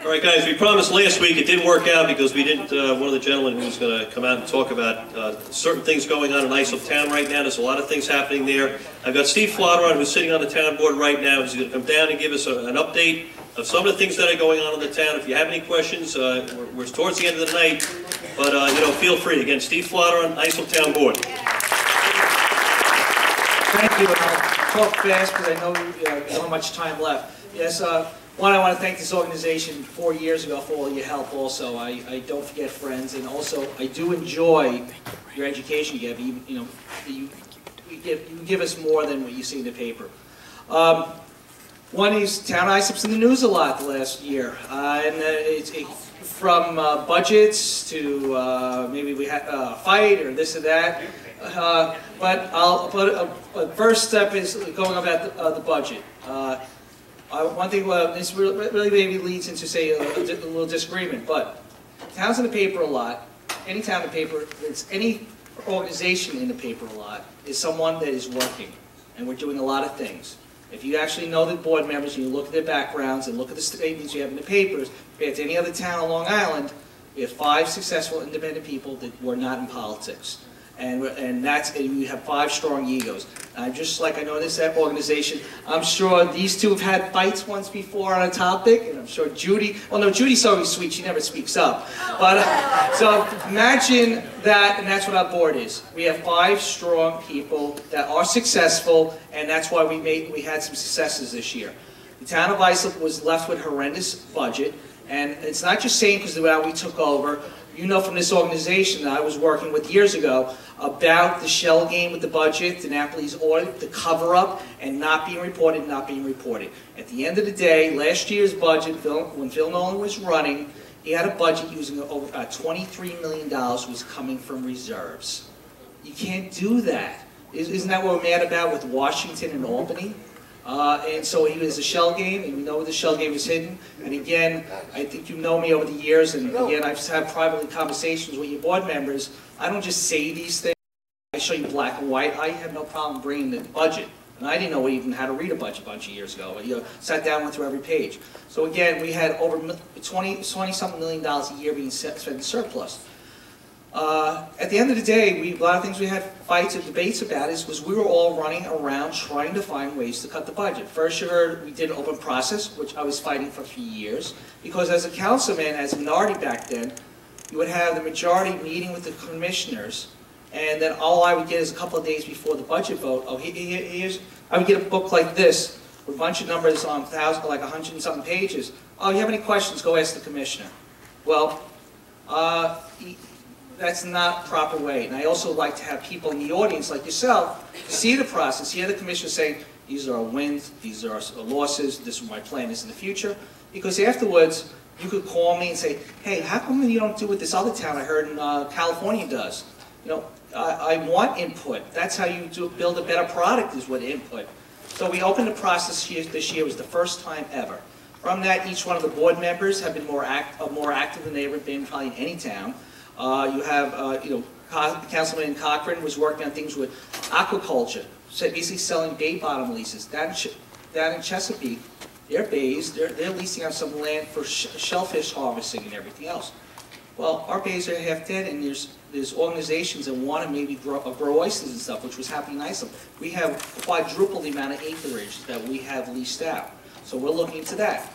All right, guys, we promised last week. It didn't work out because we didn't, one of the gentlemen who was going to come out and talk about certain things going on in Islip town right now. There's a lot of things happening there. I've got Steve Flotteron, who's sitting on the town board right now. He's going to come down and give us an update of some of the things that are going on in the town. If you have any questions, we're towards the end of the night, but feel free. Again, Steve Flotteron, Islip town board. Thank you. I'll talk fast because I know we don't have much time left. Yes. One, I want to thank this organization 4 years ago for all your help also. I don't forget friends, and also I do enjoy your education you give. You give us more than what you see in the paper. One is Town Islip's in the news a lot the last year. From budgets to maybe we had a fight or this or that. But first step is going about the budget. One thing, this really maybe leads into, say, a little disagreement, but towns in the paper a lot, any town in the paper, any organization in the paper a lot, is someone that is working, and we're doing a lot of things. If you actually know the board members, and you look at their backgrounds, and look at the statements you have in the papers, compared to any other town on Long Island, we have 5 successful independent people that were not in politics. And you have 5 strong egos. Just like I know this organization, I'm sure these two have had fights once before on a topic, and I'm sure Judy, well no, Judy's so sweet, she never speaks up. But, so imagine that, and that's what our board is. We have 5 strong people that are successful, and that's why we had some successes this year. The town of Islip was left with a horrendous budget, and it's not just saying because we took over. You know from this organization that I was working with years ago about the shell game with the budget, the Napoli's audit, the cover-up, and not being reported, At the end of the day, last year's budget, when Phil Nolan was running, he had a budget using over about $23 million was coming from reserves. You can't do that. Isn't that what we're mad about with Washington and Albany? And so he was a shell game, and we know where the shell game is hidden. And again, I think you know me over the years, and again, I've had privately conversations with your board members. I don't just say these things. I show you black and white. I have no problem bringing the budget. And I didn't know even how to read a budget a bunch of years ago. Sat down, went through every page. So again, we had over $20-something million a year being spent in surplus. At the end of the day, a lot of things we had fights and debates about was we were all running around trying to find ways to cut the budget. First, you heard we did an open process, which I was fighting for a few years, because as a councilman, as a minority back then, you would have the majority meeting with the commissioners, and then all I would get is a couple of days before the budget vote, I would get a book like this, with a bunch of numbers on like 100 and something pages. Oh, you have any questions, go ask the commissioner. Well, that's not the proper way. And I also like to have people in the audience, like yourself, see the process, hear the commissioner saying, these are our wins, these are our losses, this is what my plan is in the future. Because afterwards, you could call me and say, hey, how come you don't do what this other town I heard in California does? You know, I want input. That's how you build a better product, is with input. So we opened the process this year. It was the first time ever. From that, each one of the board members have been more active than they ever been probably in any town. You have, Councilman Cochran was working on things with aquaculture, so basically selling bay bottom leases. Down in Chesapeake, their bays, they're leasing out some land for shellfish harvesting and everything else. Well, our bays are half dead, and there's organizations that want to maybe grow oysters and stuff, which was happening in Islip. We have quadrupled the amount of acreage that we have leased out. So we're looking into that.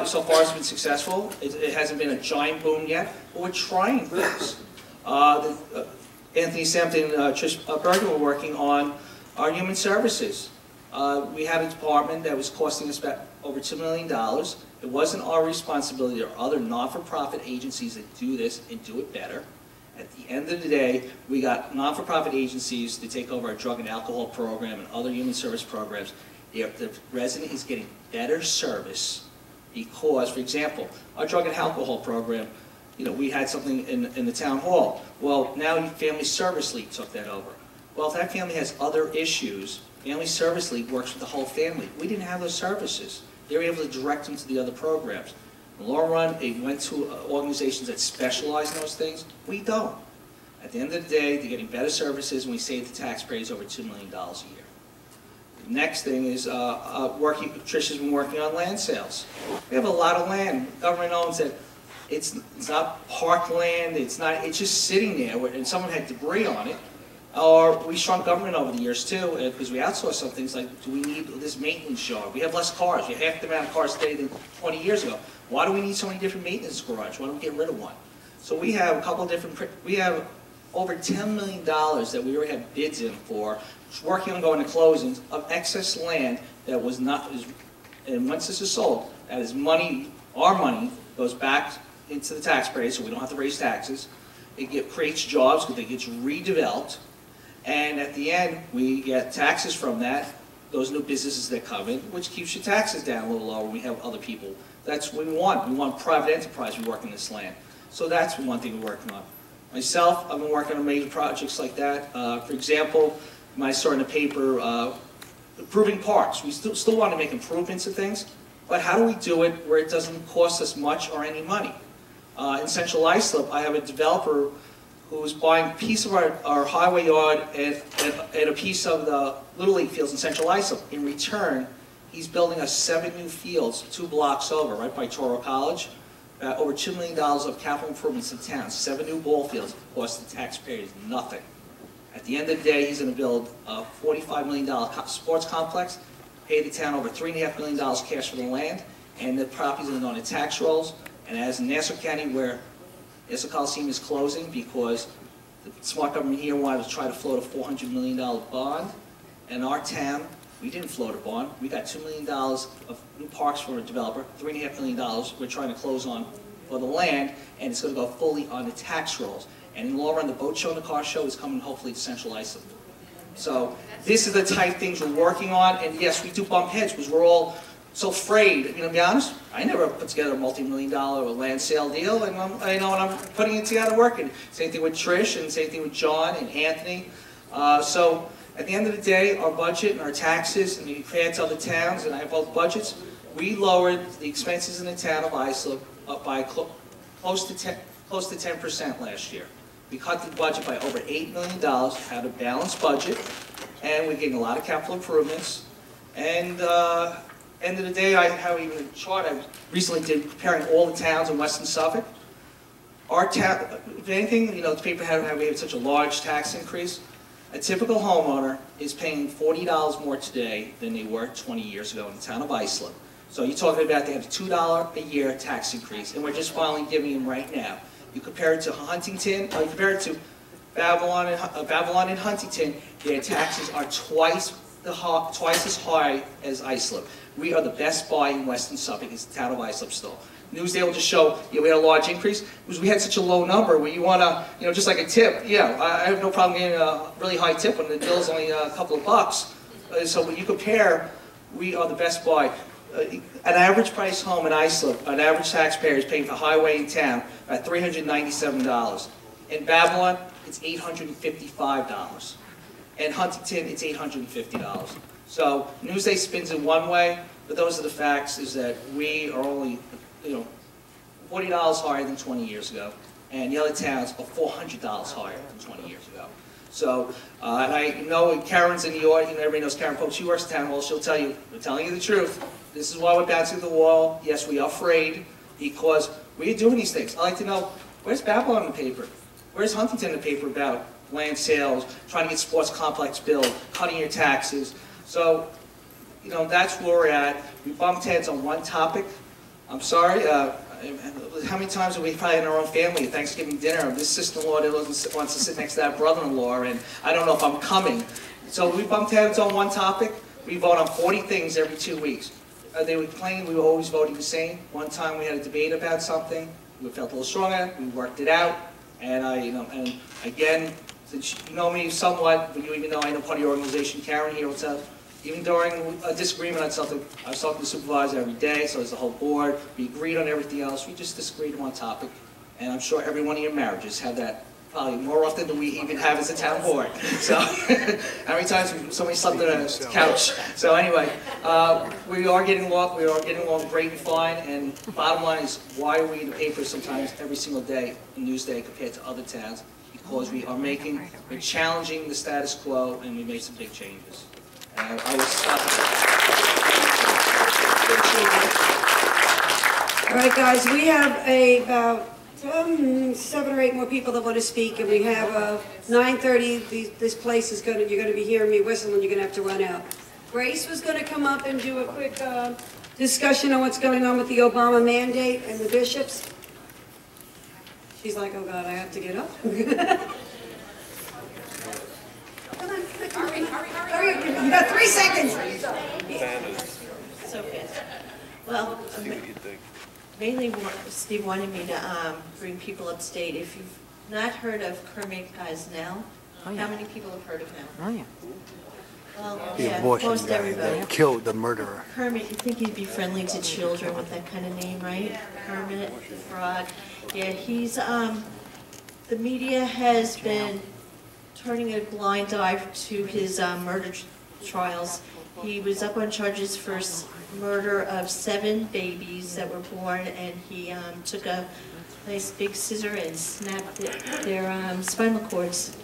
So far it's been successful. It hasn't been a giant boom yet, but we're trying things. Anthony Sampton and Trish Bergen were working on our human services. We had a department that was costing us about over $2 million. It wasn't our responsibility. There are other non-for-profit agencies that do this and do it better. At the end of the day, we got non-for-profit agencies to take over our drug and alcohol program and other human service programs. The resident is getting better service because, for example, our drug and alcohol program, we had something in the town hall. Well, now Family Service League took that over. Well, if that family has other issues, Family Service League works with the whole family. We didn't have those services. They were able to direct them to the other programs. In the long run, they went to organizations that specialize in those things. We don't. At the end of the day, they're getting better services, and we save the taxpayers over $2 million a year. The next thing is Tricia's been working on land sales. We have a lot of land. The government owns it. It's not park land. It's just sitting there, and someone had debris on it. Or we shrunk government over the years too, because we outsourced some things like, do we need this maintenance yard? We have less cars. We have half the amount of cars today than 20 years ago. Why do we need so many different maintenance garages? Why don't we get rid of one? So we have a couple of different, we have over $10 million that we already have bids in for, working on going to closings of excess land that was not, and once this is sold, that is money, our money goes back into the taxpayers so we don't have to raise taxes. It creates jobs because it gets redeveloped. And at the end, we get taxes from that, those new businesses that come in, which keeps your taxes down a little lower when we have other people. That's what we want. We want private enterprise to work in this land. So that's one thing we're working on. Myself, I've been working on major projects like that. For example, I saw in the paper, improving parks. We still want to make improvements and things, but how do we do it where it doesn't cost us much or any money? In Central Islip, I have a developer who's buying a piece of our highway yard and a piece of the Little League fields in Central Islip. In return, he's building us 7 new fields 2 blocks over, right by Toro College. Over $2 million of capital improvements in town. 7 new ball fields cost the taxpayers nothing. At the end of the day, he's going to build a $45 million sports complex, pay the town over $3.5 million cash for the land, and the properties are going to tax rolls. And as in Nassau County, where Nassau Coliseum is closing because the smart government here wanted to try to float a $400 million bond. And our town, we didn't float a bond. We got $2 million of new parks from a developer, $3.5 million we're trying to close on for the land, and it's going to go fully on the tax rolls. And in the long run, the boat show and the car show is coming hopefully to Central Islip. So this is the type of things we're working on, and yes, we do bump heads because we're all so afraid. To be honest, I never put together a multi-million-dollar land sale deal, and I'm putting it together working. Same thing with Trish, and same thing with John and Anthony. So at the end of the day, our budget and our taxes, and compared to other towns, and I have both budgets, we lowered the expenses in the town of Islip up by close to 10% last year. We cut the budget by over $8 million, had a balanced budget, and we're getting a lot of capital improvements. And end of the day, I have even a chart I recently did comparing all the towns in Western Suffolk. Our town, if anything, the paper had we had such a large tax increase. A typical homeowner is paying $40 more today than they were 20 years ago in the town of Islip. So you're talking about they have a $2 a year tax increase, and we're just finally giving them right now You compare it to Huntington, you compare it to Babylon and Huntington, their taxes are twice as high as Islip. We are the best buy in Western Suffolk, is the town of Islip still. Newsday will just show, we had a large increase, because we had such a low number where you want to, just like a tip, I have no problem getting a really high tip when the bill's only a couple of bucks. So when you compare, we are the best buy. An average price home in Islip, an average taxpayer is paying for highway in town at $397. In Babylon, it's $855. In Huntington, it's $850. So Newsday spins it one way, but those are the facts, is that we are only, $40 higher than 20 years ago, and the other towns are $400 higher than 20 years ago. So, and I know Karen's in the audience, everybody knows Karen Pope, she works at Town Hall, she'll tell you, we're telling you the truth. This is why we're bouncing the wall. Yes, we are afraid, because we're doing these things. I'd like to know, where's Babylon in the paper? Where's Huntington in the paper about land sales, trying to get sports complex built, cutting your taxes? So, that's where we're at. We bumped heads on one topic. I'm sorry, how many times have we probably in our own family at Thanksgiving dinner, this sister-in-law that wants to sit next to that brother-in-law, and I don't know if I'm coming. So we bumped heads on one topic. We vote on 40 things every 2 weeks. They would claim we were always voting the same. One time we had a debate about something. We felt a little stronger. We worked it out. And and again, since you know me somewhat, but you even know I know part of your organization, Karen here will tell. Even during a disagreement on something, I was talking to the supervisor every day, so as the whole board. We agreed on everything else. We just disagreed on one topic. And I'm sure every one of your marriages have that, probably more often than we even have as a town board. So, how many times somebody slept on a couch? So anyway, we are getting along great and fine, and bottom line is, why are we in the paper sometimes every single day in Newsday compared to other towns? Because we're challenging the status quo, and we made some big changes. And I will stop there. All right, guys, we have about 7 or 8 more people that want to speak, and we have 9:30. This place is you're going to be hearing me whistle, and you're going to have to run out. Grace was going to come up and do a quick discussion on what's going on with the Obama mandate and the bishops. She's like, oh God, I have to get up. Come on, hurry up, you got 3 seconds. So good. Well, mainly Steve wanted me to bring people upstate. If you've not heard of Kermit Gosnell, how many people have heard of him? Oh yeah. Well, The yeah, abortion most guy everybody. that killed the murderer. Kermit, you think he'd be friendly to children with that kind of name, right? Kermit the Frog. Yeah, he's, the media has been turning a blind eye to his murder trials. He was up on charges for murder of 7 babies that were born, and he took a nice big scissor and snapped their spinal cords.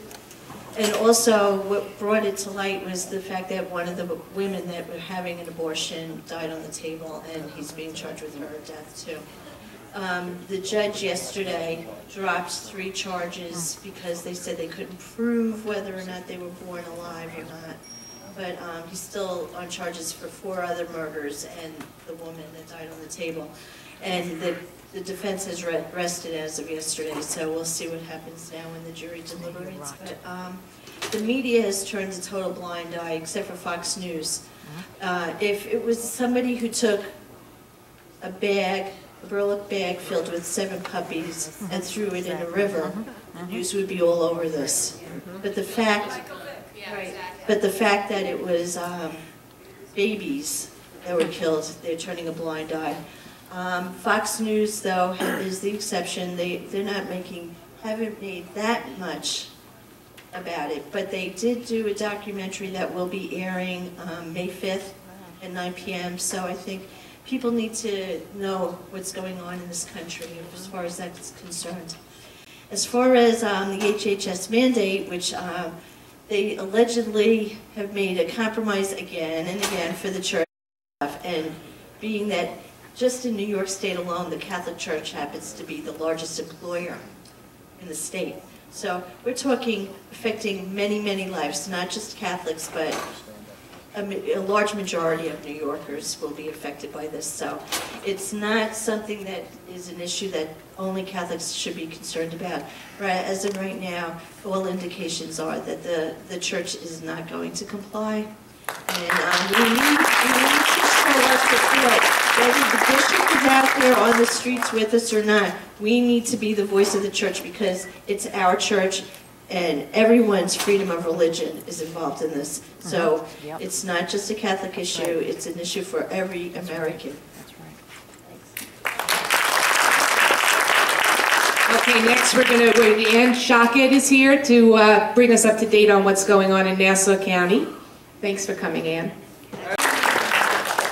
And also, what brought it to light was the fact that one of the women that were having an abortion died on the table, and he's being charged with her death too. The judge yesterday dropped 3 charges because they said they couldn't prove whether or not they were born alive or not. But he's still on charges for 4 other murders and the woman that died on the table. And the defense has rested as of yesterday, so we'll see what happens now when the jury deliberates. But the media has turned a total blind eye, except for Fox News. If it was somebody who took a burlap bag filled with 7 puppies and threw it in a river, the news would be all over this. But the fact that it was babies that were killed, they're turning a blind eye. Fox News, though, is the exception. Haven't made that much about it, but they did do a documentary that will be airing May 5th at 9 p.m. So I think people need to know what's going on in this country as far as that's concerned. As far as the HHS mandate, which they allegedly have made a compromise again and again for the church, and being that just in New York State alone, the Catholic Church happens to be the largest employer in the state. So we're talking affecting many, many lives, not just Catholics, but a large majority of New Yorkers will be affected by this. So it's not something that is an issue that only Catholics should be concerned about. Right, as of right now, all indications are that the church is not going to comply. And we need to show us the field. Whether the bishop is out there on the streets with us or not, we need to be the voice of the church because it's our church and everyone's freedom of religion is involved in this. So it's not just a Catholic issue, it's an issue for every American. Okay, next Ann Shockett is here to bring us up to date on what's going on in Nassau County. Thanks for coming, Ann.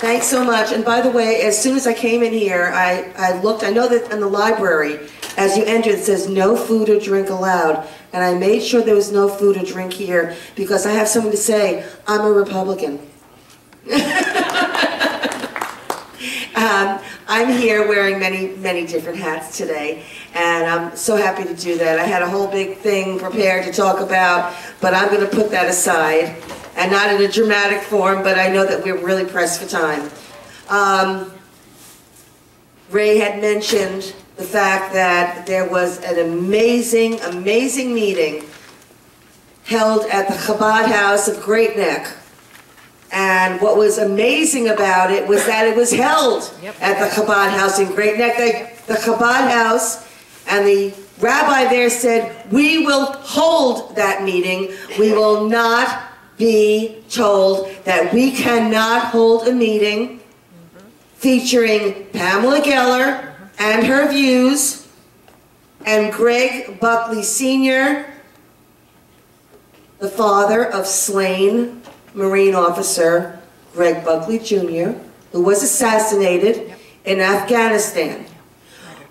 Thanks so much. And by the way, as soon as I came in here, I looked, I know that in the library, as you enter, it says no food or drink allowed. And I made sure there was no food or drink here because I have something to say. I'm a Republican. I'm here wearing many different hats today, and I'm so happy to do that. I had a whole big thing prepared to talk about, but I'm going to put that aside, and not in a dramatic form, but I know that we're really pressed for time. Ray had mentioned the fact that there was an amazing meeting held at the Chabad House of Great Neck. And what was amazing about it was that it was held at the Chabad House in Great Neck. The Chabad House and the rabbi there said, we will hold that meeting. We will not be told that we cannot hold a meeting featuring Pamela Geller and her views and Greg Buckley Sr., the father of slain Marine officer Greg Buckley Jr., who was assassinated in Afghanistan.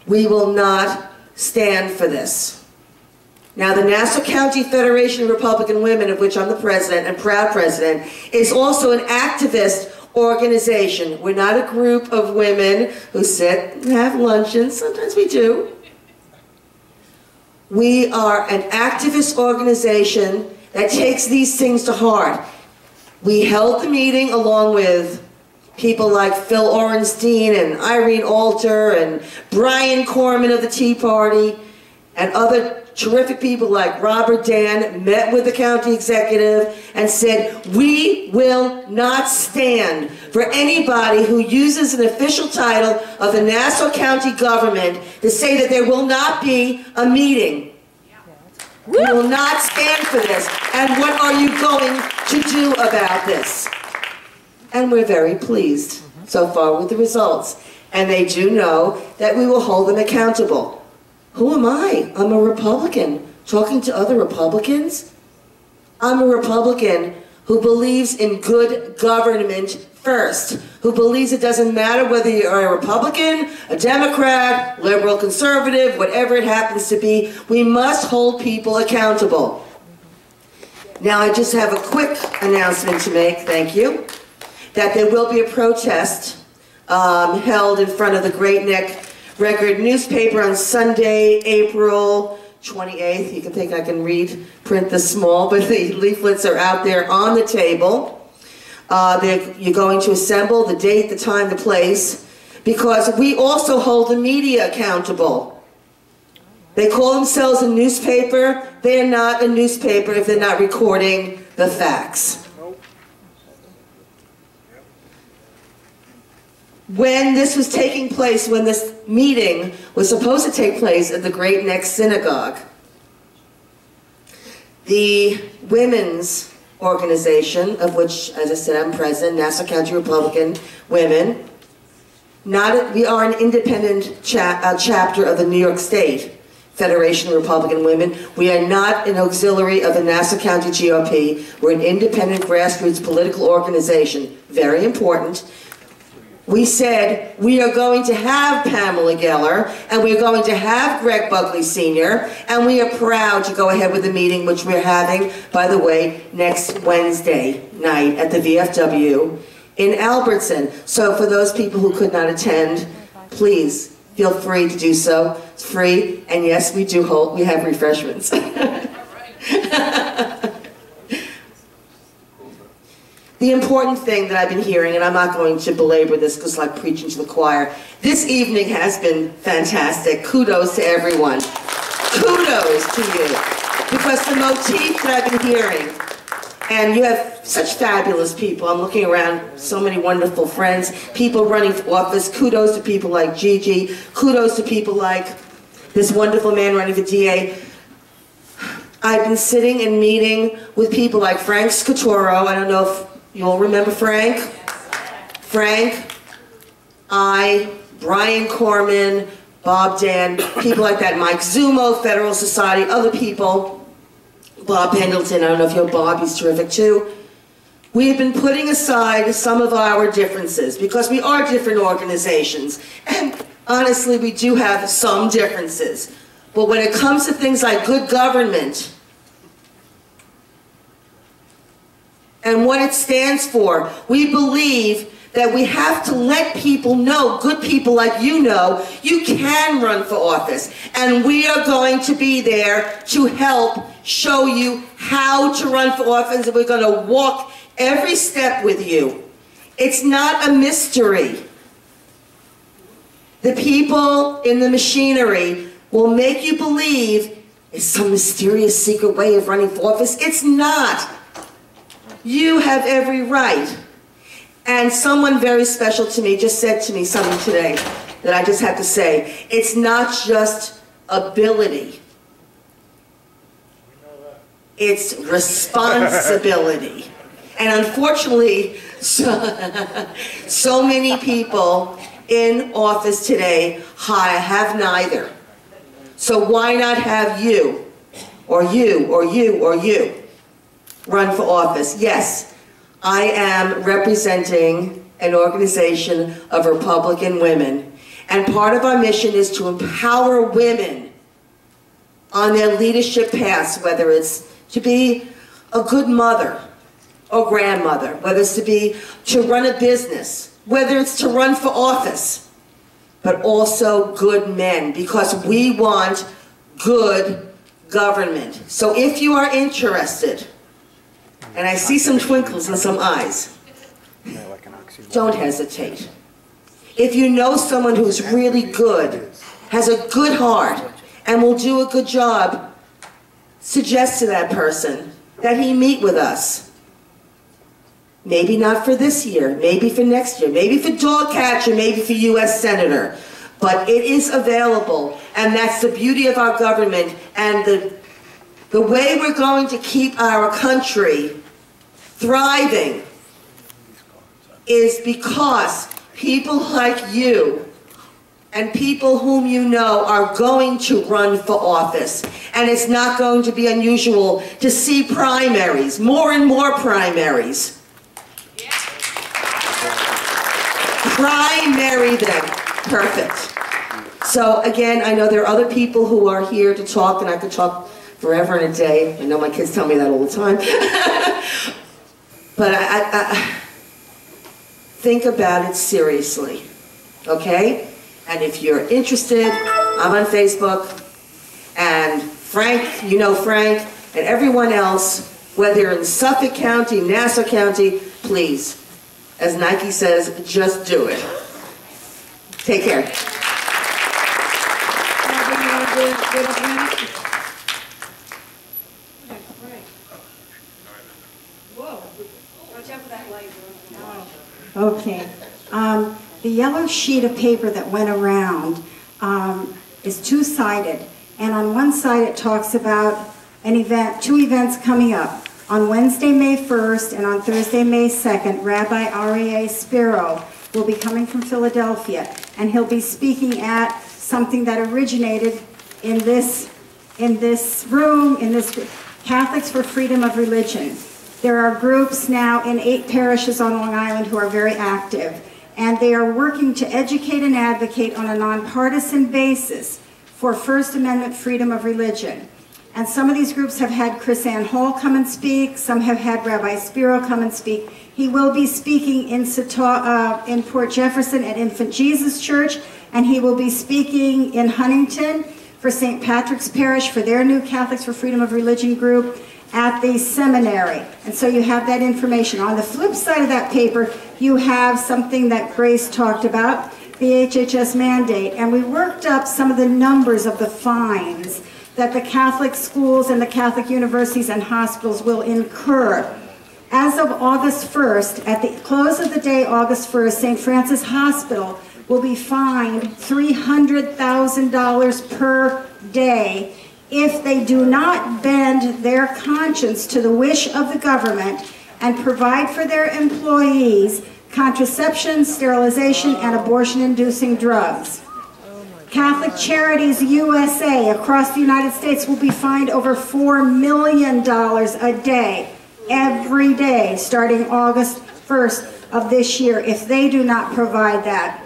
We will not stand for this. Now, the Nassau County Federation of Republican Women, of which I'm the president and proud president, is also an activist organization. We're not a group of women who sit and have luncheons. Sometimes we do. We are an activist organization that takes these things to heart. We held the meeting along with people like Phil Orenstein and Irene Alter and Brian Corman of the Tea Party and other terrific people like Robert Dan, met with the county executive and said, we will not stand for anybody who uses an official title of the Nassau County government to say that there will not be a meeting. We will not stand for this. And what are you going to do about this? And we're very pleased so far with the results. And they do know that we will hold them accountable. Who am I? I'm a Republican. Talking to other Republicans? I'm a Republican who believes in good government first, who believes it doesn't matter whether you're a Republican, a Democrat, liberal, conservative, whatever it happens to be, we must hold people accountable. Now, I just have a quick announcement to make, thank you, that there will be a protest held in front of the Great Neck Record newspaper on Sunday, April 28th. You can think I can print this small, but the leaflets are out there on the table. You're going to assemble the date, the time, the place, because we also hold the media accountable. They call themselves a newspaper. They're not a newspaper if they're not recording the facts. When this was taking place, when this meeting was supposed to take place at the Great Neck Synagogue, the women's organization, of which, as I said, I'm president, Nassau County Republican Women, we are an independent chapter of the New York State Federation of Republican Women. We are not an auxiliary of the Nassau County GOP. We're an independent grassroots political organization. Very important. We said we are going to have Pamela Geller and we're going to have Greg Buckley Sr. and we are proud to go ahead with the meeting, which we're having, by the way, next Wednesday night at the VFW in Albertson. So for those people who could not attend, please feel free to do so. It's free, and yes, we have refreshments. the important thing that I've been hearing, and I'm not going to belabor this because it's like preaching to the choir, this evening has been fantastic. Kudos to everyone. Kudos to you. Because the motif that I've been hearing, and you have such fabulous people. I'm looking around, so many wonderful friends, people running for office. Kudos to people like Gigi. Kudos to people like this wonderful man running for DA. I've been sitting and meeting with people like Frank Scatoro. I don't know if you all remember Frank. Frank, Brian Corman, Bob Dan, people like that. Mike Zumo, Federal Society, other people. Bob Pendleton, I don't know if you know Bob, he's terrific too. We have been putting aside some of our differences because we are different organizations. And honestly, we do have some differences. But when it comes to things like good government and what it stands for, we believe that we have to let people know, good people like you know, you can run for office. And we are going to be there to help show you how to run for office, and we're going to walk every step with you. It's not a mystery. The people in the machinery will make you believe it's some mysterious secret way of running for office. It's not. You have every right. And someone very special to me just said to me something today that I just have to say. It's not just ability. It's responsibility. And unfortunately, so many people in office today have neither. So why not have you, or you, or you, or you run for office? Yes, I am representing an organization of Republican women. And part of our mission is to empower women on their leadership paths, whether it's to be a good mother or grandmother, whether it's to run a business, whether it's to run for office, but also good men, because we want good government. So if you are interested, and I see some twinkles in some eyes, don't hesitate. If you know someone who's really good, has a good heart, and will do a good job, suggest to that person that he meet with us. Maybe not for this year, maybe for next year, maybe for dog catcher, maybe for U.S. Senator. But it is available, and that's the beauty of our government, and the way we're going to keep our country thriving is because people like you and people whom you know are going to run for office. And it's not going to be unusual to see primaries, more and more primaries. Primary them. Perfect. So again, I know there are other people who are here to talk, and I could talk forever and a day. I know my kids tell me that all the time. But I think about it seriously, okay? And if you're interested, I'm on Facebook, and Frank, you know Frank, and everyone else, whether you're in Suffolk County, Nassau County, please, as Nike says, just do it. Take care. Okay. The yellow sheet of paper that went around is two-sided, and on one side it talks about an event, two events coming up. On Wednesday, May 1st, and on Thursday, May 2nd, Rabbi R.A.A. Spiro will be coming from Philadelphia, and he'll be speaking at something that originated in this room, in this Catholics for Freedom of Religion. There are groups now in 8 parishes on Long Island who are very active, and they are working to educate and advocate on a nonpartisan basis for First Amendment freedom of religion. And some of these groups have had Chris Ann Hall come and speak, some have had Rabbi Spiro come and speak. He will be speaking in Port Jefferson at Infant Jesus Church, and he will be speaking in Huntington for St. Patrick's Parish for their new Catholics for Freedom of Religion group. at the seminary. And so you have that information. On the flip side of that paper, you have something that Grace talked about, the HHS mandate. And we worked up some of the numbers of the fines that the Catholic schools and the Catholic universities and hospitals will incur. As of August 1st, at the close of the day, August 1st, St. Francis Hospital will be fined $300,000 per day if they do not bend their conscience to the wish of the government and provide for their employees contraception, sterilization, and abortion-inducing drugs. Catholic Charities USA across the United States will be fined over $4 million a day, every day, starting August 1st of this year, if they do not provide that.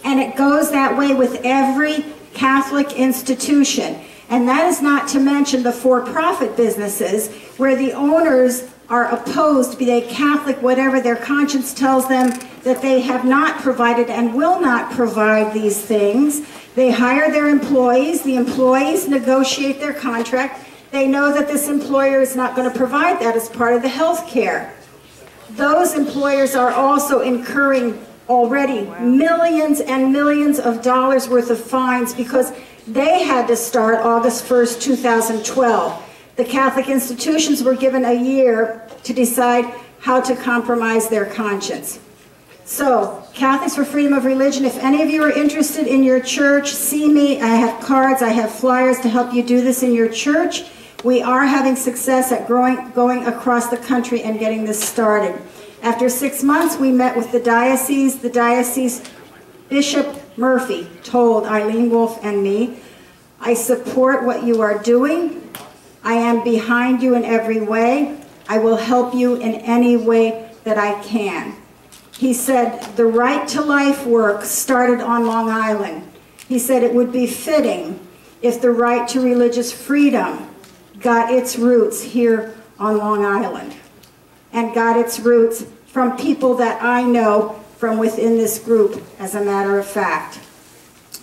And it goes that way with every Catholic institution. And that is not to mention the for-profit businesses where the owners are opposed, be they Catholic, whatever their conscience tells them that they have not provided and will not provide these things. They hire their employees, the employees negotiate their contract. They know that this employer is not going to provide that as part of the health care. Those employers are also incurring already millions and millions of dollars worth of fines because they had to start August 1st, 2012. The Catholic institutions were given a year to decide how to compromise their conscience. So, Catholics for Freedom of Religion, if any of you are interested in your church, see me. I have cards, I have flyers to help you do this in your church. We are having success at going across the country and getting this started. After 6 months, we met with the diocese. The diocese Bishop Murphy told Eileen Wolf and me, I support what you are doing. I am behind you in every way. I will help you in any way that I can. He said the Right to Life work started on Long Island. He said it would be fitting if the right to religious freedom got its roots here on Long Island and got its roots from people that I know from within this group, as a matter of fact.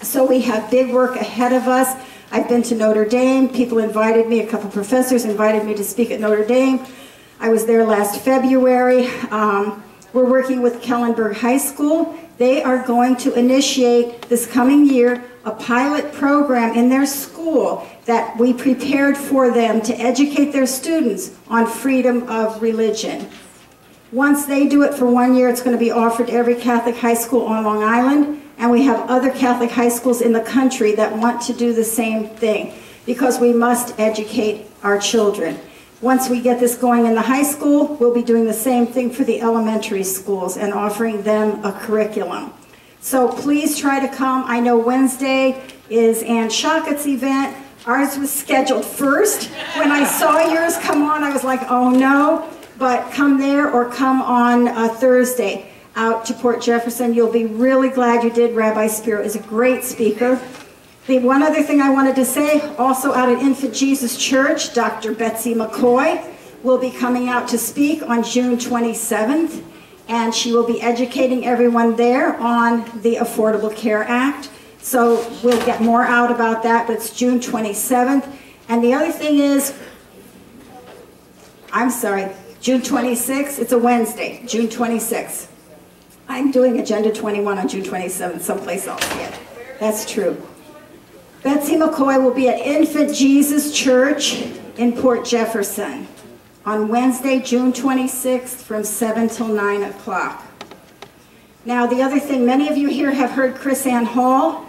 So we have big work ahead of us. I've been to Notre Dame. People invited me, a couple professors invited me to speak at Notre Dame. I was there last February. We're working with Kellenberg High School. They are going to initiate this coming year a pilot program in their school that we prepared for them to educate their students on freedom of religion. Once they do it for 1 year, it's going to be offered to every Catholic high school on Long Island, and we have other Catholic high schools in the country that want to do the same thing because we must educate our children. Once we get this going in the high school, we'll be doing the same thing for the elementary schools and offering them a curriculum. So please try to come. I know Wednesday is Ann Shockett's event. Ours was scheduled first. When I saw yours come on, I was like, oh no. But come there or come on Thursday out to Port Jefferson. You'll be really glad you did. Rabbi Spiro is a great speaker. The one other thing I wanted to say, also out at Infant Jesus Church, Dr. Betsy McCoy will be coming out to speak on June 27th, and she will be educating everyone there on the Affordable Care Act. So we'll get more out about that, but it's June 27th. And the other thing is, I'm sorry, June 26th, it's a Wednesday, June 26th. I'm doing Agenda 21 on June 27th, someplace else yet. That's true. Betsy McCoy will be at Infant Jesus Church in Port Jefferson on Wednesday, June 26th from 7 till 9 o'clock. Now, the other thing, many of you here have heard Chris Ann Hall.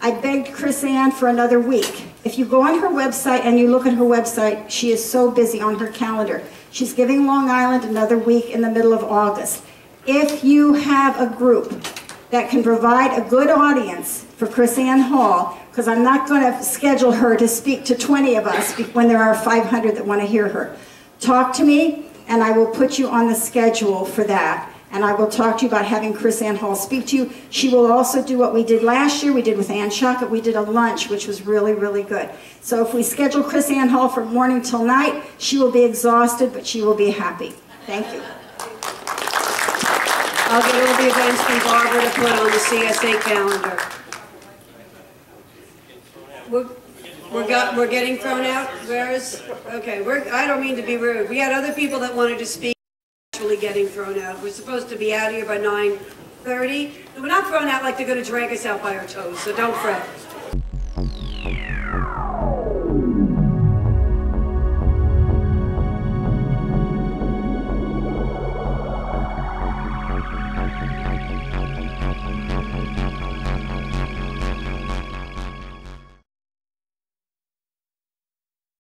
I begged Chris Ann for another week. If you go on her website and you look at her website, she is so busy on her calendar. She's giving Long Island another week in the middle of August. If you have a group that can provide a good audience for Chris Ann Hall, because I'm not going to schedule her to speak to 20 of us when there are 500 that want to hear her. Talk to me, and I will put you on the schedule for that. And I will talk to you about having Chris Ann Hall speak to you. She will also do what we did last year. We did with Ann Shockett. We did a lunch, which was really, really good. So if we schedule Chris Ann Hall from morning till night, she will be exhausted, but she will be happy. Thank you. I'll get all the events from Barbara to put on the CSA calendar. We're getting thrown out? Where's, okay, I don't mean to be rude. We had other people that wanted to speak, actually getting thrown out. We're supposed to be out here by 9:30. We're not thrown out like they're gonna drag us out by our toes, so don't fret.